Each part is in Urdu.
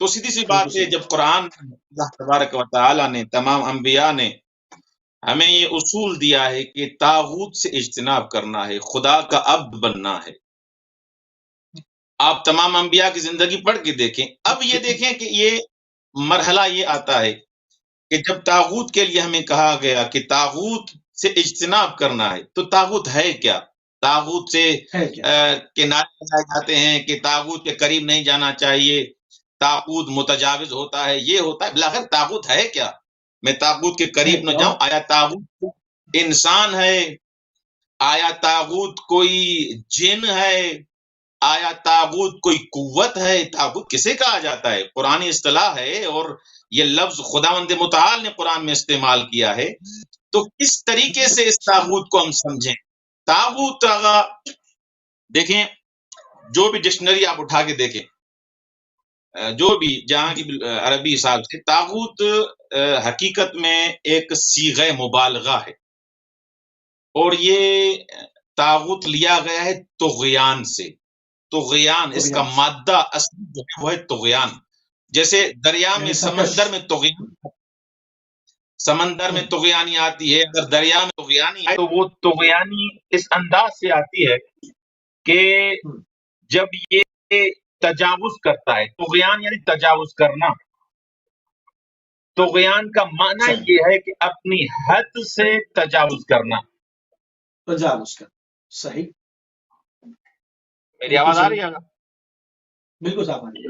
تو سیدھی سی بات ہے، جب قرآن اللہ تبارک و تعالیٰ نے تمام انبیاء نے ہمیں یہ اصول دیا ہے کہ طاغوت سے اجتناب کرنا ہے، خدا کا عبد بننا ہے. آپ تمام انبیاء کی زندگی پڑھ کے دیکھیں. اب یہ دیکھیں کہ یہ مرحلہ یہ آتا ہے کہ جب طاغوت کے لیے ہمیں کہا گیا کہ طاغوت سے اجتناب کرنا ہے، تو طاغوت ہے کیا؟ طاغوت سے کنارے لگائے جاتے ہیں کہ طاغوت کے قریب نہیں جانا چاہیے، طاغوت متجاوز ہوتا ہے، یہ ہوتا ہے. بالآخر طاغوت ہے کیا؟ میں طاغوت کے قریب نہ جاؤں. آیا طاغوت انسان ہے؟ آیا طاغوت کوئی جن ہے؟ آیا طاغوت کوئی قوت ہے؟ طاغوت کسے کہا جاتا ہے؟ قرآنی اصطلاح ہے، اور یہ لفظ خداوند متعال نے قرآن میں استعمال کیا ہے. تو کس طریقے سے اس طاغوت کو ہم سمجھیں؟ طاغوت دیکھیں، جو بھی ڈکشنری آپ اٹھا کے دیکھیں، جو بھی جہاں کی عربی حساب سے، طاغوت حقیقت میں ایک صیغہ مبالغہ ہے، اور یہ طاغوت لیا گیا ہے طغیان سے. طغیان، اس کا مادہ اصلی جو ہے وہ ہے طغیان. جیسے دریا میں سمندر میں طغیانی آتی ہے، اگر دریا میں طغیانی آئے تو وہ طغیانی اس انداز سے آتی ہے کہ جب یہ تجاوز کرتا ہے. طغیان یعنی تجاوز کرنا. طغیان کا معنی یہ ہے کہ اپنی حد سے تجاوز کرنا. صحیح. میری آواز آ رہی ہے؟ بالکل صاف آ رہی ہے.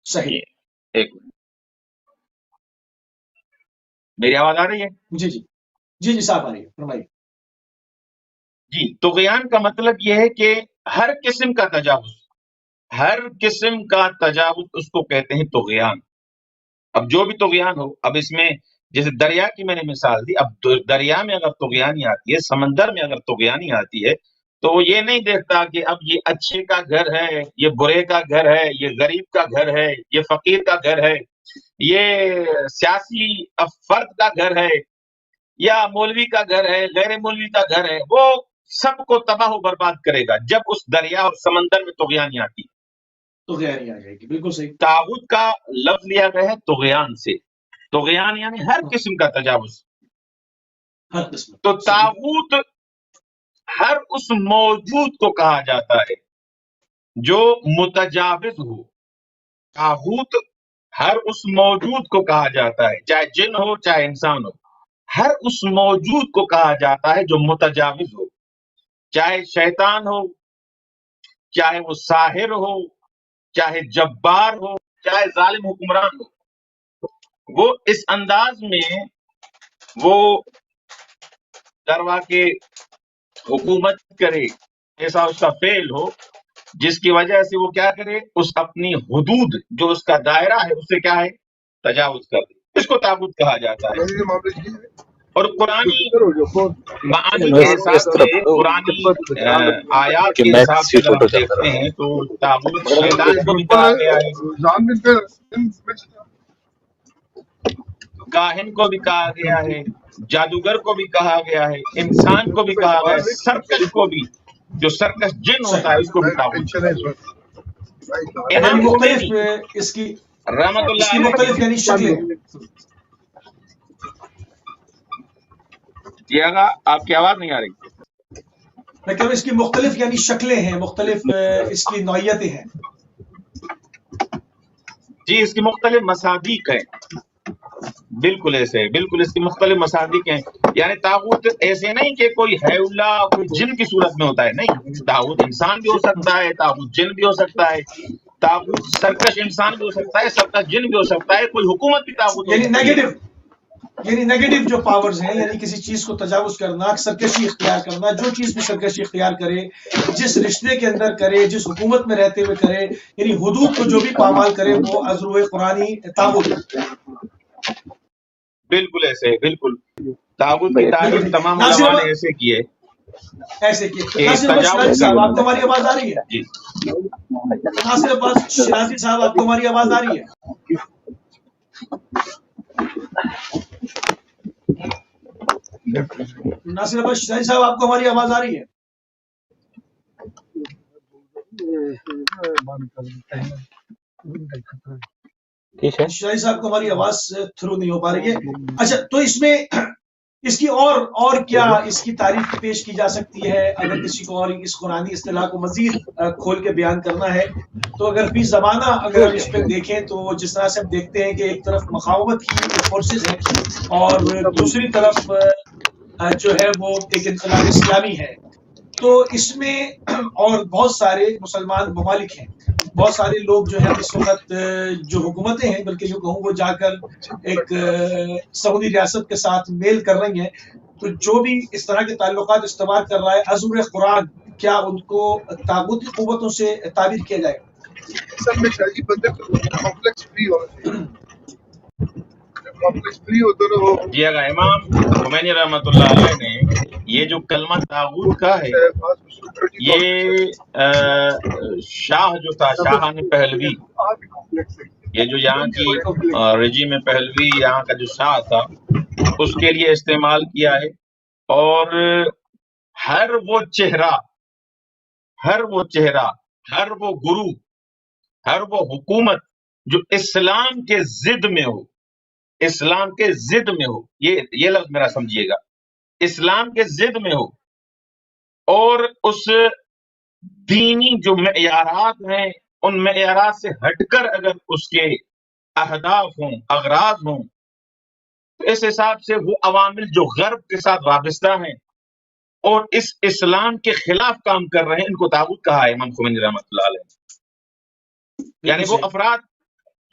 صحیح. ایک منٹ، میری آواز آ رہی ہے؟ جی جی جی جی صاف آ رہی ہے، فرمائیے. جی، طغیان کا مطلب یہ ہے کہ ہر قسم کا تجاوز، ہر قسم کا تجاوز اس کو کہتے ہیں طغیان. اب جو بھی طغیان ہو، اب اس میں جیسے دریا کی میں نے مثال دی، اب دریا میں اگر طغیانی آتی ہے، سمندر میں اگر طغیانی آتی ہے، تو وہ یہ نہیں دیکھتا کہ اب یہ اچھے کا گھر ہے، یہ برے کا گھر ہے، یہ غریب کا گھر ہے، یہ فقیر کا گھر ہے، یہ سیاسی فرد کا گھر ہے، یا مولوی کا گھر ہے، غیر مولوی کا گھر ہے. وہ سب کو تباہ و برباد کرے گا جب اس دریا اور سمندر میں طغیانی آتی. طغیانی آ جائے گی. بالکل صحیح. طاغوت کا لفظ لیا گیا ہے طغیان سے. طغیان یعنی ہر قسم کا تجاوز. ہر قسم. تو طاغوت ہر اس موجود کو کہا جاتا ہے جو متجاوز ہو. طاغوت ہر اس موجود کو کہا جاتا ہے، چاہے جن ہو چاہے انسان ہو. ہر اس موجود کو کہا جاتا ہے جو متجاوز ہو، چاہے شیطان ہو، چاہے وہ ساحر ہو، چاہے جبار ہو، چاہے ظالم حکمران ہو. وہ اس انداز میں وہ دروا کے حکومت کرے، ایسا اس کا فعل ہو جس کی وجہ سے وہ کیا کرے، اس اپنی حدود جو اس کا دائرہ ہے اس سے کیا ہے، تجاوز کر دے. اس کو طاغوت کہا جاتا ہے. اور قرآنی معانی کے حساب سے، قرآنی آیات کے حساب سے اگر ہم دیکھتے ہیں تو طاغوت شیطان کو بھی کہا گیا ہے، کاہن کو بھی کہا گیا ہے، جادوگر کو بھی کہا گیا ہے، انسان کو بھی کہا گیا ہے، سرکش کو بھی، جو سرکش جن ہوتا ہے اس کو بھی طاغوت. امام خمینی اس کی رحمت اللہ علیہ مختلف یعنی شکلیں. آپ کی آواز نہیں آ رہی. میں کہہ رہا ہوں اس کی مختلف یعنی شکلیں ہیں، مختلف اس کی نوعیتیں ہیں. جی، اس کی مختلف مصادیق ہیں. بالکل ایسے، بالکل اس کی مختلف مصادیق ہیں. یعنی طاغوت ایسے نہیں کہ کوئی ہے اللہ کوئی جن کی صورت میں ہوتا ہے، نہیں. طاغوت انسان بھی ہو سکتا ہے، طاغوت جن بھی ہو سکتا ہے، طاغوت سرکش انسان بھی ہو سکتا ہے، سرکش جن بھی ہو سکتا ہے، کوئی حکومت بھی طاغوت ہو سکتی ہے. یعنی نیگیٹو جو پاورز ہیں، یعنی کسی چیز کو تجاوز کرنا، سرکشی اختیار کرنا، جو چیز بھی سرکشی اختیار کرے، جس رشتے کے اندر کرے، جس حکومت میں رہتے ہوئے کرے، یعنی حدود کو جو بھی پامال کرے، وہ ازروح قرآنی طاغوت. بالکل ایسے، بالکل طاغوت کی تعریف تمام علماء نے ایسے کی ہے. ایسے کی. ناصر عباس شرازی صاحب، آپ کو ہماری آواز آ رہی ہے؟ جی. ناصر عباس شرازی صاحب، آپ کو ہماری آواز آ رہی ہے؟ ناصر عباس شرازی صاحب، آپ کو ہماری آواز آ رہی ہے؟ ٹھیک ہے. شاہی صاحب کو ہماری آواز تھرو نہیں ہو پا رہی ہے. اچھا، تو اس میں اس کی اور کیا اس کی تعریف پیش کی جا سکتی ہے؟ اگر کسی کو اور اس قرآنی اصطلاح کو مزید کھول کے بیان کرنا ہے تو اگر فی زمانہ اگر ہم اس پہ دیکھیں تو جس طرح سے ہم دیکھتے ہیں کہ ایک طرف مقاومت کی فورسز ہیں اور دوسری طرف جو ہے وہ ایک انقلاب اسلامی ہے، تو اس میں اور بہت سارے مسلمان ممالک ہیں، بہت سارے لوگ جو ہیں اس وقت جو حکومتیں ہیں، بلکہ یوں کہوں وہ جا کر ایک سعودی ریاست کے ساتھ میل کر رہی ہیں، تو جو بھی اس طرح کے تعلقات استوار کر رہا ہے ازور قرآن، کیا ان کو طاغوتی قوتوں سے تعبیر کیا جائے گا؟ اصل میں شاہ جی بندے کو کمپلیکس فری ہونا چاہیے. کمپلیکس فری ہوتا نا وہ جی اگر امام خمینی رحمۃ اللہ علیہ نے یہ جو کلمہ طاغوت کا ہے، یہ شاہ جو تھا، شاہان پہلوی، یہ جو یہاں کی رجیم پہلوی، یہاں کا جو شاہ تھا، اس کے لیے استعمال کیا ہے. اور ہر وہ چہرہ، ہر وہ گرو، ہر وہ حکومت جو اسلام کے ضد میں ہو، اسلام کے ضد میں ہو، یہ لفظ میرا سمجھیے گا، اسلام کے ضد میں ہو، اور اس دینی جو معیارات ہیں ان معیارات سے ہٹ کر اگر اس کے اہداف ہوں، اغراض ہوں، تو اس حساب سے وہ عوامل جو غرب کے ساتھ وابستہ ہیں اور اس اسلام کے خلاف کام کر رہے ہیں، ان کو طاغوت کہا ہے امام خمینی رحمۃ اللہ علیہ. یعنی وہ افراد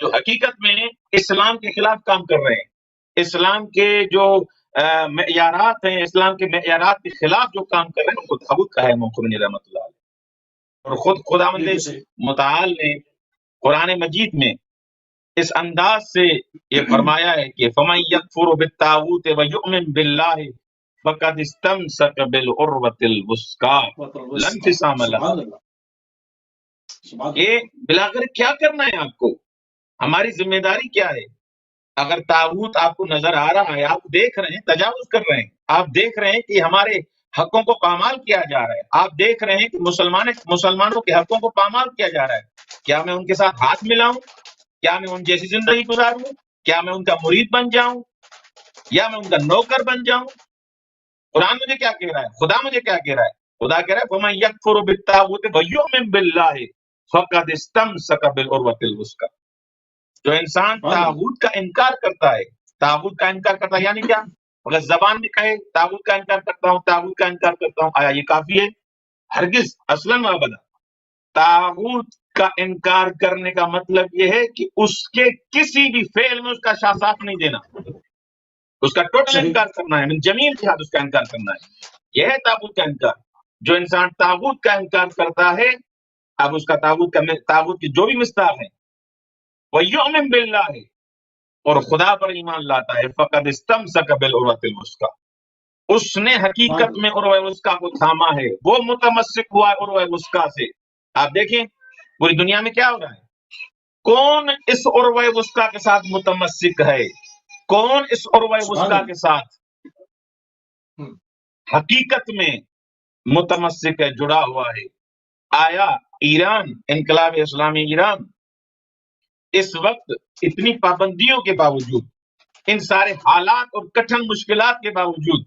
جو حقیقت میں اسلام کے خلاف کام کر رہے ہیں، اسلام کے جو معیارات ہیں، اسلام کے معیارات کے خلاف جو کام کر رہے ہیں، ان کو طاغوت کہا ہے امام خمینی رحمۃ اللہ علیہ. اور خود خداوند متعال نے قرآن مجید میں اس انداز سے یہ فرمایا ہے کہ فَمَن يَكْفُرُ بِالطَّاغُوتِ وَيُؤْمِن بِاللَّهِ فَقَدِ اسْتَمْسَكَ بِالْعُرْوَةِ الْوُثْقَىٰ لَا انفصام لَهَا. یہ بلاخر کیا کرنا ہے آپ کو؟ ہماری ذمہ داری کیا ہے؟ اگر طاغوت آپ کو نظر آ رہا ہے، آپ دیکھ رہے ہیں تجاوز کر رہے ہیں، آپ دیکھ رہے ہیں کہ ہمارے حقوں کو پامال کیا جا رہا ہے، آپ دیکھ رہے ہیں کہ مسلمانوں کے حقوں کو پامال کیا جا رہا ہے، کیا میں ان کے ساتھ ہاتھ ملاؤں؟ کیا میں ان جیسی زندگی گزاروں؟ کیا میں ان کا مرید بن جاؤں یا میں ان کا نوکر بن جاؤں؟ قرآن مجھے کیا کہہ رہا ہے؟ خدا مجھے کیا کہہ رہا ہے؟ خدا کہہ رہا ہے فَمَن يَكْفُرُ بِالطَّاغُوتِ وَيُؤْمِن بِاللَّهِ فَقَدِ اسْتَمْسَكَ بِالْعُرْوَةِ الْوُثْقَىٰ. جو انسان طاغوت کا انکار کرتا ہے، طاغوت کا انکار کرتا ہے یعنی کیا؟ اگر زبان میں کہے طاغوت کا انکار کرتا ہوں، طاغوت کا انکار کرتا ہوں، آیا یہ کافی ہے؟ ہرگز، اصلاً و ابدا. طاغوت کا انکار کرنے کا مطلب یہ ہے کہ اس کے کسی بھی فعل میں اس کا ساتھ نہیں دینا، اس کا ٹوٹل انکار کرنا ہے، من جمیع جہاد اس کا انکار کرنا ہے. یہ ہے طاغوت کا انکار. جو انسان طاغوت کا انکار کرتا ہے، اب اس کا طاغوت کی جو بھی مصداق ہیں، وَيُؤْمِن بِاللَّهِ، اور خدا پر ایمان لاتا ہے، فَقَدِ اسْتَمْسَكَ بِالْعُرْوَةِ الْوُثْقَىٰ، اس نے حقیقت میں عروہ وثقیٰ کو تھاما ہے، وہ متمسک ہوا ہے عروہ وثقیٰ سے. آپ دیکھیں پوری دنیا میں کیا ہو رہا ہے، کون اس عروہ وثقیٰ کے ساتھ متمسک ہے؟ کون اس عروہ وثقیٰ کے ساتھ حقیقت میں متمسک ہے، جڑا ہوا ہے؟ آیا ایران، انقلاب اسلامی ایران اس وقت اتنی پابندیوں کے باوجود، ان سارے حالات اور کٹھن مشکلات کے باوجود،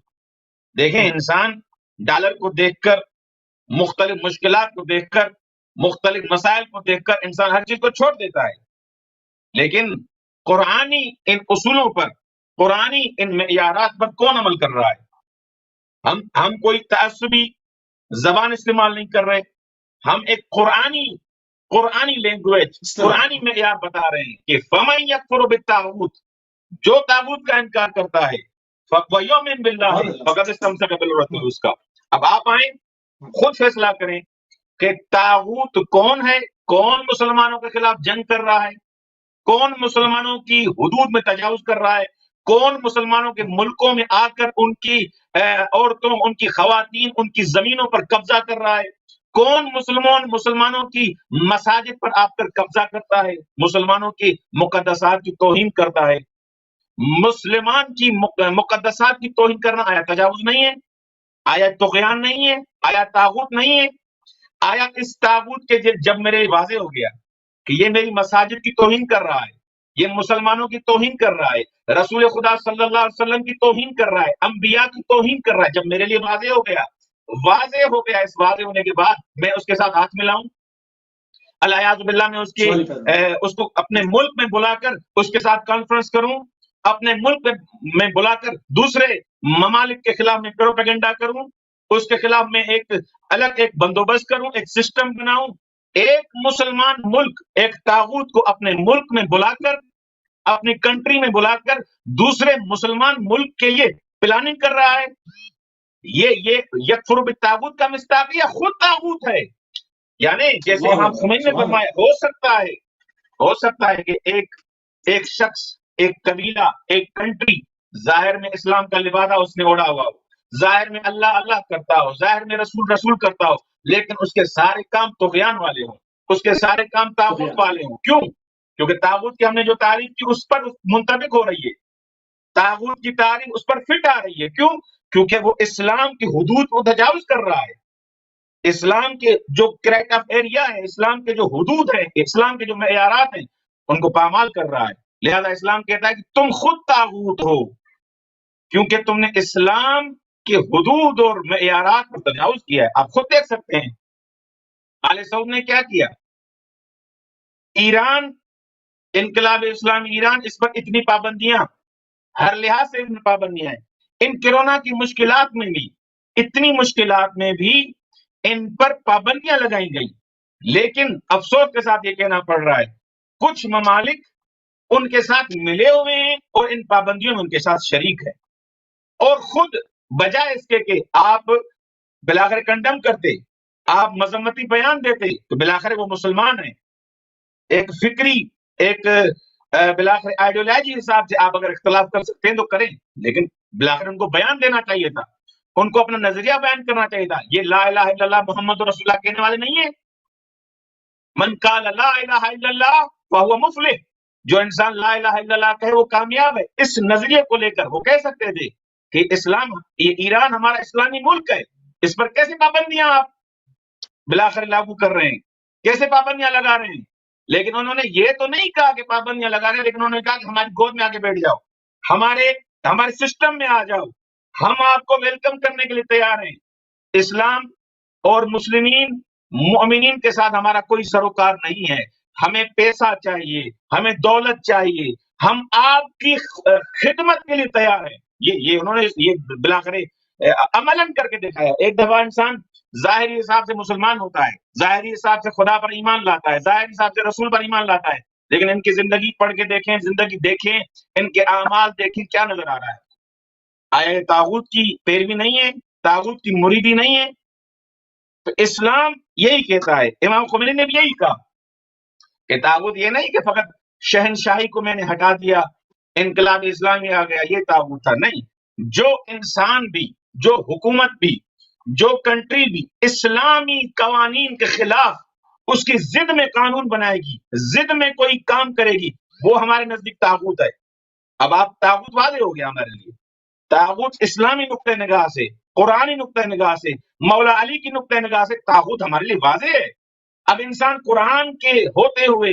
دیکھیں انسان ڈالر کو دیکھ کر، مختلف مشکلات کو دیکھ کر، مختلف مسائل کو دیکھ کر انسان ہر چیز کو چھوڑ دیتا ہے، لیکن قرآنی ان اصولوں پر، قرآنی ان معیارات پر کون عمل کر رہا ہے؟ ہم کوئی تعصبی زبان استعمال نہیں کر رہے، ہم ایک قرآنی لینگویج، قرآنی معیار بتا رہے ہیں کہ فَمَن يَكْفُرُ بِالطَّاغُوتِ، جو طاغوت کا انکار کرتا ہے، وَيُؤْمِن بِاللَّهِ فَقَدِ اسْتَمْسَكَ بِالْعُرْوَةِ الْوُثْقَىٰ. اب آپ آئیں، خود فیصلہ کریں کہ طاغوت کون ہے، کون مسلمانوں کے خلاف جنگ کر رہا ہے، کون مسلمانوں کی حدود میں تجاوز کر رہا ہے، کون مسلمانوں کے ملکوں میں آ کر ان کی عورتوں، ان کی خواتین، ان کی زمینوں پر قبضہ کر رہا ہے، کون مسلمانوں کی مساجد پر آ کر قبضہ کرتا ہے، مسلمانوں کی مقدسات کی توہین کرتا ہے. مسلمان کی مقدسات کی توہین کرنا آیا تجاوز نہیں ہے؟ آیا طغیان نہیں ہے؟ آیا طاغوت نہیں ہے؟ آیا اس تاغوت کے جب میرے لیے واضح ہو گیا کہ یہ میری مساجد کی توہین کر رہا ہے، یہ مسلمانوں کی توہین کر رہا ہے، رسول خدا صلی اللہ علیہ وسلم کی توہین کر رہا ہے، انبیاء کی توہین کر رہا ہے، جب میرے لیے واضح ہو گیا، اس واضح ہونے کے بعد میں اس کے ساتھ ہاتھ ملاؤں، الیاذ باللہ میں اس کو اپنے ملک میں بلا کر اس کے ساتھ کانفرنس کروں، اپنے ملک میں بلا کر دوسرے ممالک کے خلاف میں پروپیگنڈا کروں، اس کے خلاف میں ایک بندوبست کروں، ایک سسٹم بناؤں، ایک مسلمان ملک ایک طاغوت کو اپنے ملک میں بلا کر، اپنی کنٹری میں بلا کر دوسرے مسلمان ملک کے لیے پلاننگ کر رہا ہے، یہ یکفر بالطاغوت کا مصداق ہے، خود طاغوت ہے۔ یعنی جیسے امام خمینی نے فرمایا، ہو سکتا ہے کہ ایک شخص، ایک قبیلہ، ایک کنٹری ظاہر میں اسلام کا لبادہ اس نے اوڑھا ہوا ہو، ظاہر میں اللہ اللہ کرتا ہو، ظاہر میں رسول رسول کرتا ہو، لیکن اس کے سارے کام طغیان والے ہوں، اس کے سارے کام طاغوت والے ہوں۔ کیوں؟ کیونکہ طاغوت کی ہم نے جو تعریف کی اس پر منطبق ہو رہی ہے، طاغوت کی تعریف اس پر فٹ آ رہی ہے۔ کیوں؟ کیونکہ وہ اسلام کی حدود کو تجاوز کر رہا ہے، اسلام کے جو کرائٹ آف ایریا ہے، اسلام کے جو حدود ہیں، اسلام کے جو معیارات ہیں، ان کو پامال کر رہا ہے۔ لہذا اسلام کہتا ہے کہ تم خود طاغوت ہو، کیونکہ تم نے اسلام کے حدود اور معیارات پر تجاوز کیا ہے۔ آپ خود دیکھ سکتے ہیں آل سعود نے کیا کیا، ایران، انقلاب اسلامی ایران، اس پر اتنی پابندیاں، ہر لحاظ سے اتنی پابندیاں ہیں، ان کرونا کی مشکلات میں بھی، اتنی مشکلات میں بھی ان پر پابندیاں لگائی گئی، لیکن افسوس کے ساتھ یہ کہنا پڑ رہا ہے کچھ ممالک ان کے ساتھ ملے ہوئے ہیں اور ان پابندیوں میں ان کے ساتھ شریک ہے، اور خود بجائے اس کے کہ آپ بلاخر کنڈم کرتے، آپ مذمتی بیان دیتے، تو بلاخر وہ مسلمان ہیں، ایک فکری، ایک بلاخر آئیڈیالوجی حساب سے آپ اگر اختلاف کر سکتے ہیں تو کریں، لیکن بلاخر ان کو بیان دینا چاہیے تھا، ان کو اپنا نظریہ بیان کرنا چاہیے تھا۔ یہ لا الہ الا اللہ محمد رسول اللہ کہنے والے نہیں ہیں، من قال لا الہ الا اللہ فہو مفلح، جو انسان لا الہ الا اللہ کہے وہ کامیاب ہے۔ اس نظریے کو لے کر وہ کہہ سکتے تھے کہ اسلام، یہ ایران ہمارا اسلامی ملک ہے، اس پر کیسے پابندیاں آپ بلاخر لاگو کر رہے ہیں، کیسے پابندیاں لگا رہے ہیں؟ لیکن انہوں نے یہ تو نہیں کہا کہ پابندیاں لگا رہے ہیں، لیکن انہوں نے کہا کہ ہماری گود میں آ کے بیٹھ جاؤ، ہمارے سسٹم میں آ جاؤ، ہم آپ کو ویلکم کرنے کے لیے تیار ہیں۔ اسلام اور مسلمین مومنین کے ساتھ ہمارا کوئی سروکار نہیں ہے، ہمیں پیسہ چاہیے، ہمیں دولت چاہیے، ہم آپ کی خدمت کے لیے تیار ہیں۔ یہ انہوں نے یہ بلاخر عملاً کر کے دکھایا۔ ایک دفعہ انسان ظاہری حساب سے مسلمان ہوتا ہے، ظاہری حساب سے خدا پر ایمان لاتا ہے، ظاہری حساب سے رسول پر ایمان لاتا ہے، لیکن ان کی زندگی پڑھ کے دیکھیں، زندگی دیکھیں، ان کے اعمال دیکھیں، کیا نظر آ رہا ہے؟ آیا یہ طاغوت کی پیروی نہیں ہے، طاغوت کی مریدی نہیں ہے؟ تو اسلام یہی کہتا ہے، امام خمینی نے بھی یہی کہا کہ طاغوت یہ نہیں کہ فقط شہنشاہی کو میں نے ہٹا دیا، انقلاب اسلامی آ گیا، یہ طاغوت تھا۔ نہیں، جو انسان بھی، جو حکومت بھی، جو کنٹری بھی اسلامی قوانین کے خلاف اس کی ضد میں قانون بنائے گی، ضد میں کوئی کام کرے گی، وہ ہمارے نزدیک طاغوت ہے۔ اب آپ طاغوت واضح ہو گیا ہمارے لیے، طاغوت اسلامی نقطۂ نگاہ سے، قرآنی نقطۂ نگاہ سے، مولا علی کی نقطۂ نگاہ سے طاغوت ہمارے لیے واضح ہے۔ اب انسان قرآن کے ہوتے ہوئے،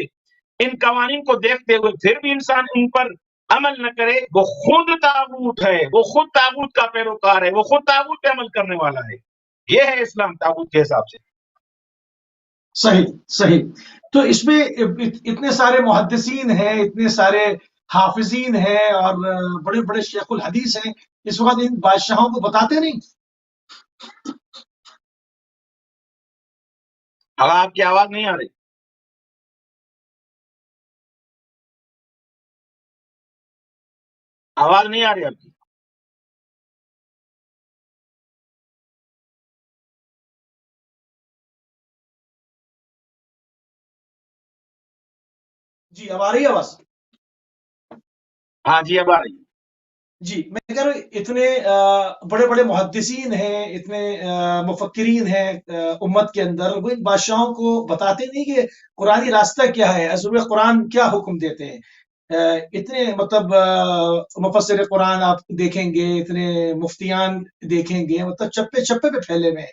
ان قوانین کو دیکھتے ہوئے پھر بھی انسان ان پر عمل نہ کرے، وہ خود طاغوت ہے، وہ خود طاغوت کا پیروکار ہے، وہ خود طاغوت پہ عمل کرنے والا ہے۔ یہ ہے اسلام طاغوت کے حساب سے۔ صحیح۔ تو اس میں اتنے سارے محدثین ہیں، اتنے سارے حافظین ہیں اور بڑے بڑے شیخ الحدیث ہیں، اس وقت ان بادشاہوں کو بتاتے نہیں؟ اب آپ کی آواز نہیں آ رہی؟ آواز نہیں آ رہی آپ کی؟ جی اب آ رہی ہے آواز؟ ہاں جی اب آ رہی ہے۔ جی میں کہہ رہا ہوں اتنے بڑے بڑے محدثین ہیں، اتنے مفکرین ہیں امت کے اندر، وہ ان بادشاہوں کو بتاتے نہیں کہ قرآنی راستہ کیا ہے، اصل قرآن کیا حکم دیتے ہیں۔ اتنے مطلب مفسر قرآن آپ دیکھیں گے، اتنے مفتیان دیکھیں گے، مطلب چپے چپے پہ پھیلے ہوئے ہیں،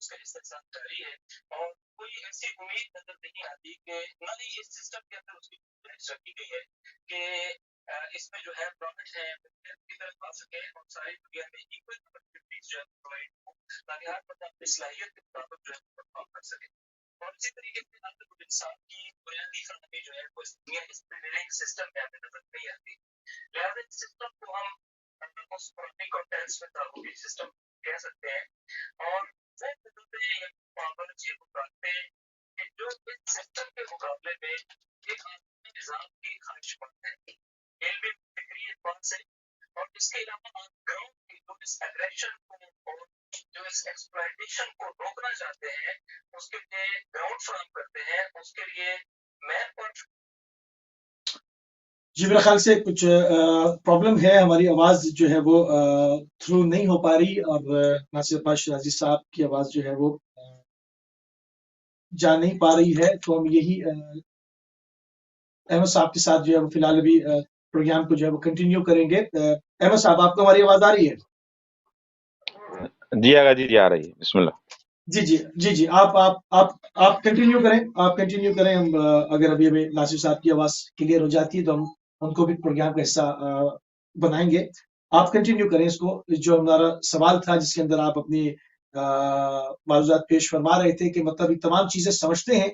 اس کا استحصال جاری ہے اور کوئی ایسی امید نظر نہیں آتی کہ نہ ہی اس سسٹم کے اندر اس کی گنجائش رکھی گئی ہے کہ اس میں جو ہے پروفٹ ہے کی طرف آ سکے اور ساری دنیا میں ایکول اپرچونیٹیز جو ہے پرووائڈ ہو تاکہ ہر بندہ اپنی صلاحیت کے مطابق جو ہے پرفارم کر سکے اور اسی طریقے سے ہر انسان کی بنیادی خرابی جو ہے وہ اس دنیا اس پریویلنگ سسٹم میں ہمیں نظر نہیں آتی. لہٰذا اس سسٹم کو ہم اس پرانے کانٹیکسٹ میں تعاقبی سسٹم کہہ سکتے ہیں اور وہ قدرتیں یا معاملات یہ بتاتے ہیں کہ جو اس سسٹم کے مقابلے میں ایک عالمی نظام کی خواہش مند ہے علمی فکری اعتبار سے اور اس کے علاوہ گراؤنڈ کی جو اس ایگریشن کو اور جو اس ایکسپلائٹیشن کو روکنا چاہتے ہیں اس کے لیے گراؤنڈ فراہم کرتے ہیں اس کے لیے میپ اور جی میرے خیال سے کچھ پرابلم ہے، ہماری آواز جو ہے وہ تھرو نہیں ہو پا رہی اور ناصر عباس شیرازی صاحب کی آواز جو ہے وہ جا نہیں پا رہی ہے، تو ہم یہی احمد صاحب کے ساتھ جو ہے وہ فی الحال ابھی پروگرام کو جو ہے وہ کنٹینیو کریں گے. احمد صاحب آپ کو ہماری آواز آ رہی ہے؟ جی آگا جی آ رہی ہے. بسم اللہ. جی آپ کنٹینیو کریں. ہم اگر ابھی ناصر صاحب کی آواز کلیئر ہو جاتی ہے تو ہم ان کو بھی پروگرام کا حصہ بنائیں گے. آپ کنٹینیو کریں اس کو. جو ہمارا سوال تھا جس کے اندر آپ اپنی معلومات پیش فرما رہے تھے کہ مطلب یہ تمام چیزیں سمجھتے ہیں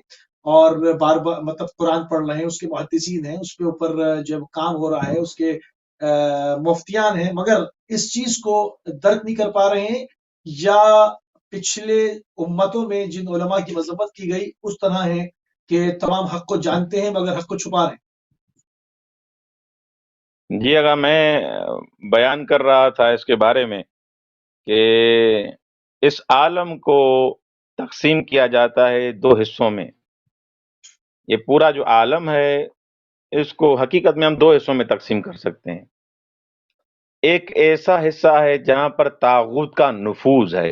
اور بار بار مطلب قرآن پڑھ رہے ہیں، اس کے محدثین ہیں، اس کے اوپر جب کام ہو رہا ہے، اس کے مفتیان ہیں، مگر اس چیز کو درک نہیں کر پا رہے ہیں یا پچھلے امتوں میں جن علماء کی مذمت کی گئی اس طرح ہے کہ تمام حق کو جانتے ہیں مگر حق کو چھپا رہے ہیں. جی اگر میں بیان کر رہا تھا اس کے بارے میں کہ اس عالم کو تقسیم کیا جاتا ہے دو حصوں میں. یہ پورا جو عالم ہے اس کو حقیقت میں ہم دو حصوں میں تقسیم کر سکتے ہیں. ایک ایسا حصہ ہے جہاں پر طاغوت کا نفوذ ہے.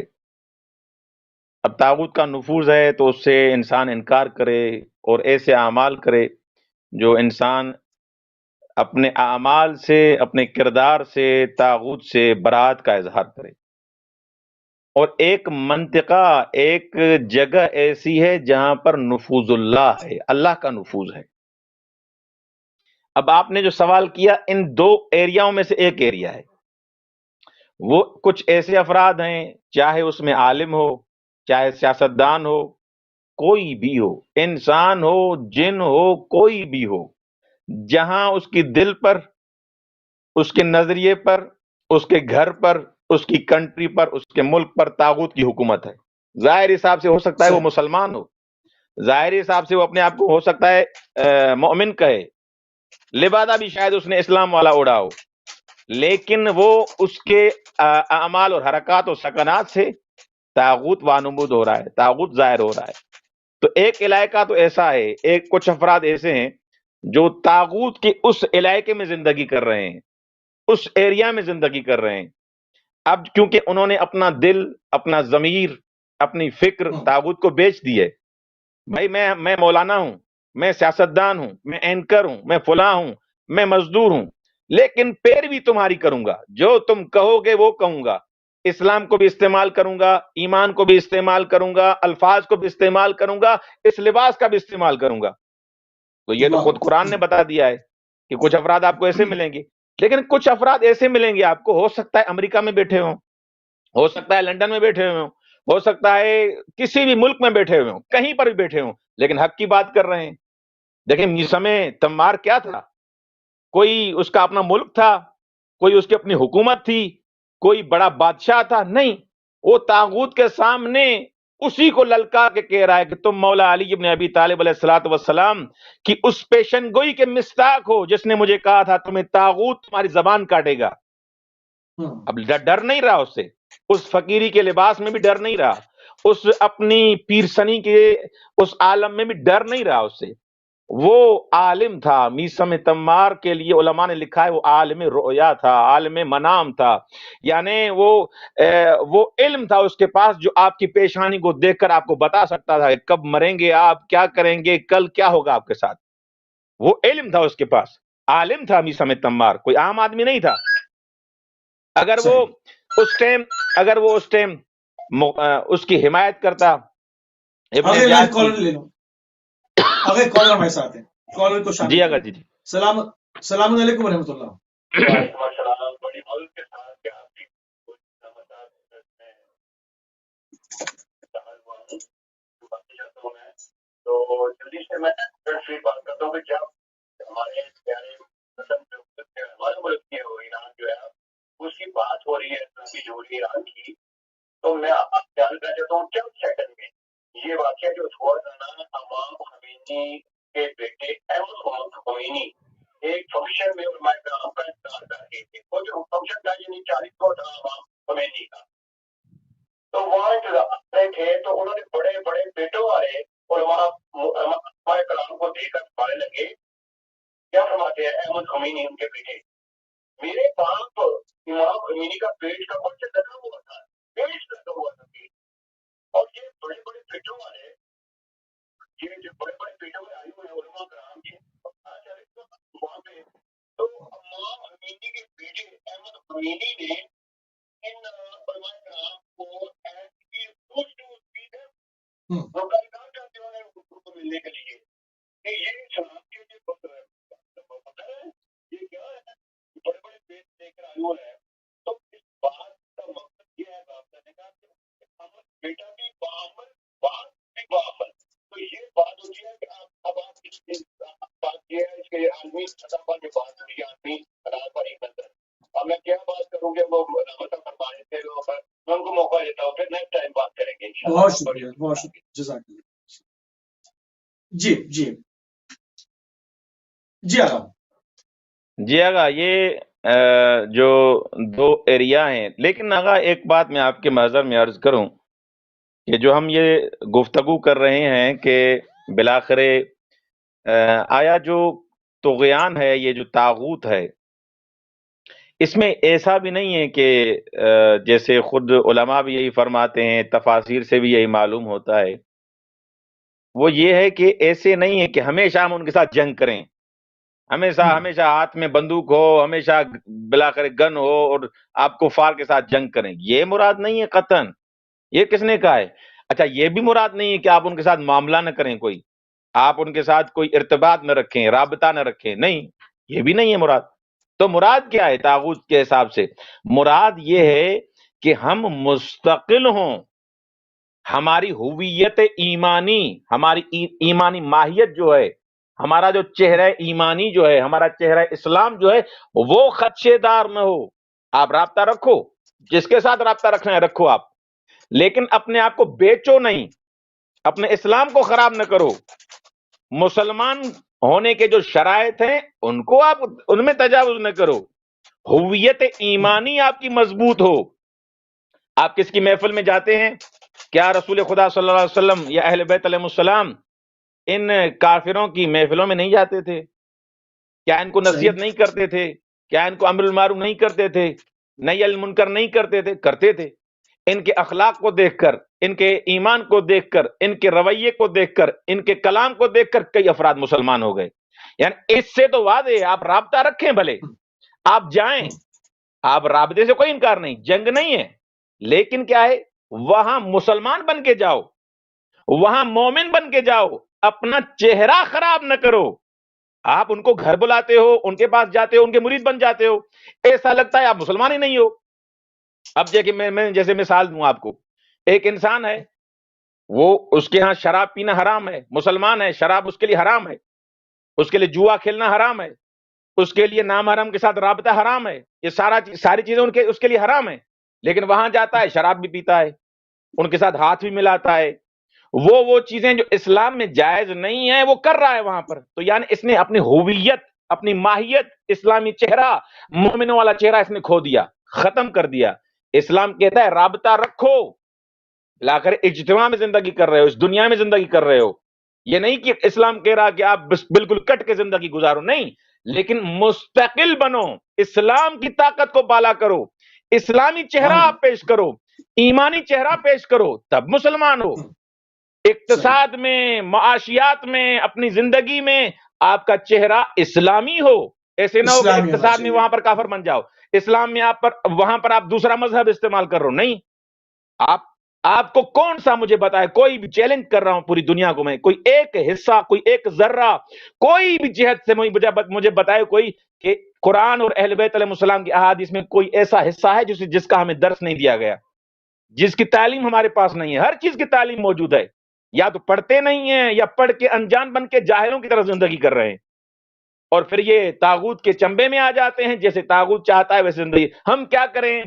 اب طاغوت کا نفوذ ہے تو اس سے انسان انکار کرے اور ایسے اعمال کرے جو انسان اپنے اعمال سے، اپنے کردار سے طاغوت سے برات کا اظہار کرے. اور ایک منطقہ، ایک جگہ ایسی ہے جہاں پر نفوذ اللہ ہے، اللہ کا نفوذ ہے. اب آپ نے جو سوال کیا ان دو ایریاؤں میں سے ایک ایریا ہے. وہ کچھ ایسے افراد ہیں، چاہے اس میں عالم ہو، چاہے سیاستدان ہو، کوئی بھی ہو، انسان ہو، جن ہو، کوئی بھی ہو، جہاں اس کی دل پر، اس کے نظریے پر، اس کے گھر پر، اس کی کنٹری پر، اس کے ملک پر طاغوت کی حکومت ہے. ظاہر حساب سے ہو سکتا ہے وہ مسلمان ہو، ظاہر حساب سے وہ اپنے آپ کو ہو سکتا ہے مومن کہے، لبادہ بھی شاید اس نے اسلام والا اوڑا ہو، لیکن وہ اس کے اعمال اور حرکات اور سکنات سے طاغوت وانمود ہو رہا ہے، طاغوت ظاہر ہو رہا ہے. تو ایک علاقہ تو ایسا ہے، ایک کچھ افراد ایسے ہیں جو طاغوت کے اس علاقے میں زندگی کر رہے ہیں، اس ایریا میں زندگی کر رہے ہیں. اب کیونکہ انہوں نے اپنا دل، اپنا ضمیر، اپنی فکر طاغوت کو بیچ دی ہے. بھائی میں مولانا ہوں، میں سیاستدان ہوں، میں اینکر ہوں، میں فلاں ہوں، میں مزدور ہوں، لیکن پیروی تمہاری کروں گا، جو تم کہو گے وہ کہوں گا. اسلام کو بھی استعمال کروں گا، ایمان کو بھی استعمال کروں گا، الفاظ کو بھی استعمال کروں گا، اس لباس کا بھی استعمال کروں گا. تو یہ تو خود قرآن نے بتا دیا ہے کہ کچھ افراد آپ کو ایسے ملیں گے. لیکن کچھ افراد ایسے ملیں گے آپ کو، ہو سکتا ہے امریکہ میں بیٹھے ہوں، ہو سکتا ہے لندن میں بیٹھے ہوئے ہوں، ہو سکتا ہے کسی بھی ملک میں بیٹھے ہوئے ہوں، کہیں پر بھی بیٹھے ہوں، لیکن حق کی بات کر رہے ہیں. دیکھیں میثم تمار کیا تھا؟ کوئی اس کا اپنا ملک تھا، کوئی اس کی اپنی حکومت تھی، کوئی بڑا بادشاہ تھا؟ نہیں. وہ طاغوت کے سامنے اسی کو للکار کے کہہ رہا ہے کہ تم مولا علی ابن ابی طالب علیہ الصلوۃ والسلام کی اس پیشن گوئی کے مستاق ہو جس نے مجھے کہا تھا تمہیں طاغوت تمہاری زبان کاٹے گا. اب ڈر نہیں رہا اس سے، اس فقیری کے لباس میں بھی ڈر نہیں رہا، اس اپنی پیرسنی کے اس عالم میں بھی ڈر نہیں رہا اس سے. وہ عالم تھا. میثم تمار کے لیے علماء نے لکھا ہے وہ عالم رؤیا تھا، عالم منام تھا. یعنی وہ علم تھا اس کے پاس جو آپ کی پیشانی کو دیکھ کر آپ کو بتا سکتا تھا کہ کب مریں گے آپ، کیا کریں گے، کل کیا ہوگا آپ کے ساتھ. وہ علم تھا اس کے پاس، عالم تھا میثم تمار، کوئی عام آدمی نہیں تھا. اگر وہ اس ٹائم اس کی حمایت کرتا. ابن آگے زیاد کالر لے لوں. آگے کالر ہمارے ساتھ ہیں, کالر کو شامل جی کریں. آگا جی. السلام علیکم ورحمۃ اللہ. وعلیکم السلام. بڑی مدد کے ساتھ کہ آپ کی تو جلدی سے میں بات کرتا ہوں کہ جب ہمارے پیارے ہمارے ملک کی ایران جو ہے اس کی بات ہو رہی ہے اسلامی جمہوریہ ایران کی, تو میں جاننا چاہتا ہوں چند سیکنڈ میں یہ واقعہ جو ہوا تھا نا, امام خمینی کے بیٹے احمد خمینی ایک فنکشن میں علماء کرام کا انتظار کر رہے تھے. وہ جو فنکشن تھا یعنی 40 تھا امام خمینی کا, تو وہاں انتظار رہے تھے. تو انہوں نے بڑے بڑے بیٹوں والے علماء کرام کو دیکھ کر پڑھنے لگے. کیا فرماتے ہیں احمد خمینی ان کے بیٹے, میرے باپ امام خمینی کا پیٹ کا پرچہ لگا ہوا تھا, پیٹ لگا ہوا تھا پیٹ. اور یہ بڑے بڑے بیٹوں والے, یہ جو بڑے بڑے بیٹوں میں آئے ہوئے علماء کرام کے وہاں پہ, تو امام خمینی کے بیٹے احمد خمینی نے ان علماء کرام کو ملنے کے لیے کہ یہ شراب کے جو پتہ ہے یہ کیا ہے, بڑے بڑے پیٹ لے کر آئے ہوئے ہیں. تو اس بات کا مقصد یہ ہے بات کرنے کا کہ بیٹا بھی باعمل, بات بھی باعمل. تو یہ بات ہوتی ہے کہ اب آپ بات یہ ہے کہ عالمی سطح پر جو بات ہوئی ہے عالمی سطح پر ایک نظر, اب میں کیا بات کروں گے وہ رحمت فرمانے تھے, میں ان کو موقع دیتا ہوں, پھر نیکسٹ ٹائم بات کریں گے انشاءاللہ. بہت شکریہ, بہت شکریہ, جزاک اللہ. جی آغا. جی آگا, یہ جو دو ایریا ہیں, لیکن آگا ایک بات میں آپ کے محضر میں عرض کروں کہ جو ہم یہ گفتگو کر رہے ہیں کہ بالآخر آیا جو طغیان ہے, یہ جو طاغوت ہے, اس میں ایسا بھی نہیں ہے کہ جیسے خود علماء بھی یہی فرماتے ہیں, تفاسیر سے بھی یہی معلوم ہوتا ہے, وہ یہ ہے کہ ایسے نہیں ہے کہ ہمیشہ ہم ان کے ساتھ جنگ کریں, ہمیشہ ہاتھ میں بندوق ہو, ہمیشہ بالآخر گن ہو اور آپ کفار کے ساتھ جنگ کریں. یہ مراد نہیں ہے قطعاً. یہ کس نے کہا ہے؟ اچھا, یہ بھی مراد نہیں ہے کہ آپ ان کے ساتھ معاملہ نہ کریں, کوئی آپ ان کے ساتھ کوئی ارتباط نہ رکھیں, رابطہ نہ رکھیں, نہیں, یہ بھی نہیں ہے مراد. تو مراد کیا ہے طاغوت کے حساب سے؟ مراد یہ ہے کہ ہم مستقل ہوں, ہماری ہویت ایمانی, ہماری ایمانی ماہیت جو ہے, ہمارا جو چہرہ ایمانی جو ہے, ہمارا چہرہ اسلام جو ہے, وہ خدشے دار نہ ہو. آپ رابطہ رکھو, جس کے ساتھ رابطہ رکھنا ہے رکھو آپ, لیکن اپنے آپ کو بیچو نہیں, اپنے اسلام کو خراب نہ کرو. مسلمان ہونے کے جو شرائط ہیں ان کو آپ ان میں تجاوز نہ کرو. ہویت ایمانی آپ کی مضبوط ہو. آپ کس کی محفل میں جاتے ہیں؟ کیا رسول خدا صلی اللہ علیہ وسلم یا اہل بیت علیہ السلام ان کافروں کی محفلوں میں نہیں جاتے تھے؟ کیا ان کو نصیحت نہیں کرتے تھے؟ کیا ان کو امر بالمعروف نہیں کرتے تھے؟ نہی عن المنکر نہیں کرتے تھے؟ کرتے تھے. ان کے اخلاق کو دیکھ کر, ان کے ایمان کو دیکھ کر, ان کے رویے کو دیکھ کر, ان کے کلام کو دیکھ کر کئی افراد مسلمان ہو گئے. یعنی اس سے تو واضح ہے, آپ رابطہ رکھیں, بھلے آپ جائیں, آپ رابطے سے کوئی انکار نہیں, جنگ نہیں ہے, لیکن کیا ہے, وہاں مسلمان بن کے جاؤ, وہاں مومن بن کے جاؤ, اپنا چہرہ خراب نہ کرو. آپ ان کو گھر بلاتے ہو, ان کے پاس جاتے ہو, ان کے مرید بن جاتے ہو, ایسا لگتا ہے آپ مسلمان ہی نہیں ہو. اب دیکھیں, میں جیسے مثال دوں آپ کو, ایک انسان ہے, وہ اس کے ہاں شراب پینا حرام ہے, مسلمان ہے, شراب اس کے لیے حرام ہے, اس کے لیے جوا کھیلنا حرام ہے, اس کے لیے نامحرم کے ساتھ رابطہ حرام ہے, یہ ساری چیزیں اس کے لیے حرام ہے, لیکن وہاں جاتا ہے, شراب بھی پیتا ہے, ان کے ساتھ ہاتھ بھی ملاتا ہے, وہ چیزیں جو اسلام میں جائز نہیں ہیں وہ کر رہا ہے وہاں پر. تو یعنی اس نے اپنی ہویت, اپنی ماہیت, اسلامی چہرہ, مومنوں والا چہرہ اس نے کھو دیا, ختم کر دیا. اسلام کہتا ہے رابطہ رکھو, لاخر اجتماع میں زندگی کر رہے ہو, اس دنیا میں زندگی کر رہے ہو. یہ نہیں کہ اسلام کہہ رہا کہ آپ بالکل کٹ کے زندگی گزارو, نہیں, لیکن مستقل بنو, اسلام کی طاقت کو بالا کرو, اسلامی چہرہ آپ پیش کرو, ایمانی چہرہ پیش کرو, تب مسلمان ہو. اقتصاد میں, معاشیات میں, اپنی زندگی میں آپ کا چہرہ اسلامی ہو. ایسے نہ ہو کہ اقتصاد میں وہاں پر کافر بن جاؤ, اسلام میں آپ پر, وہاں پر آپ دوسرا مذہب استعمال کر رہے ہو. نہیں, آپ آپ کو کون سا مجھے بتائے، کوئی بھی چیلنج کر رہا ہوں پوری دنیا کو میں، کوئی ایک حصہ، کوئی ایک ذرہ، کوئی بھی جہت سے مجھے بتائے کوئی کہ قرآن اور اہل بیت علیہ السلام کی احادیث میں کوئی ایسا حصہ ہے جس کا ہمیں درس نہیں دیا گیا، جس کی تعلیم ہمارے پاس نہیں ہے۔ ہر چیز کی تعلیم موجود ہے، یا تو پڑھتے نہیں ہیں یا پڑھ کے انجان بن کے جاہلوں کی طرح زندگی کر رہے ہیں، اور پھر یہ طاغوت کے چمبے میں آ جاتے ہیں، جیسے طاغوت چاہتا ہے ویسے زندگی۔ ہم کیا کریں،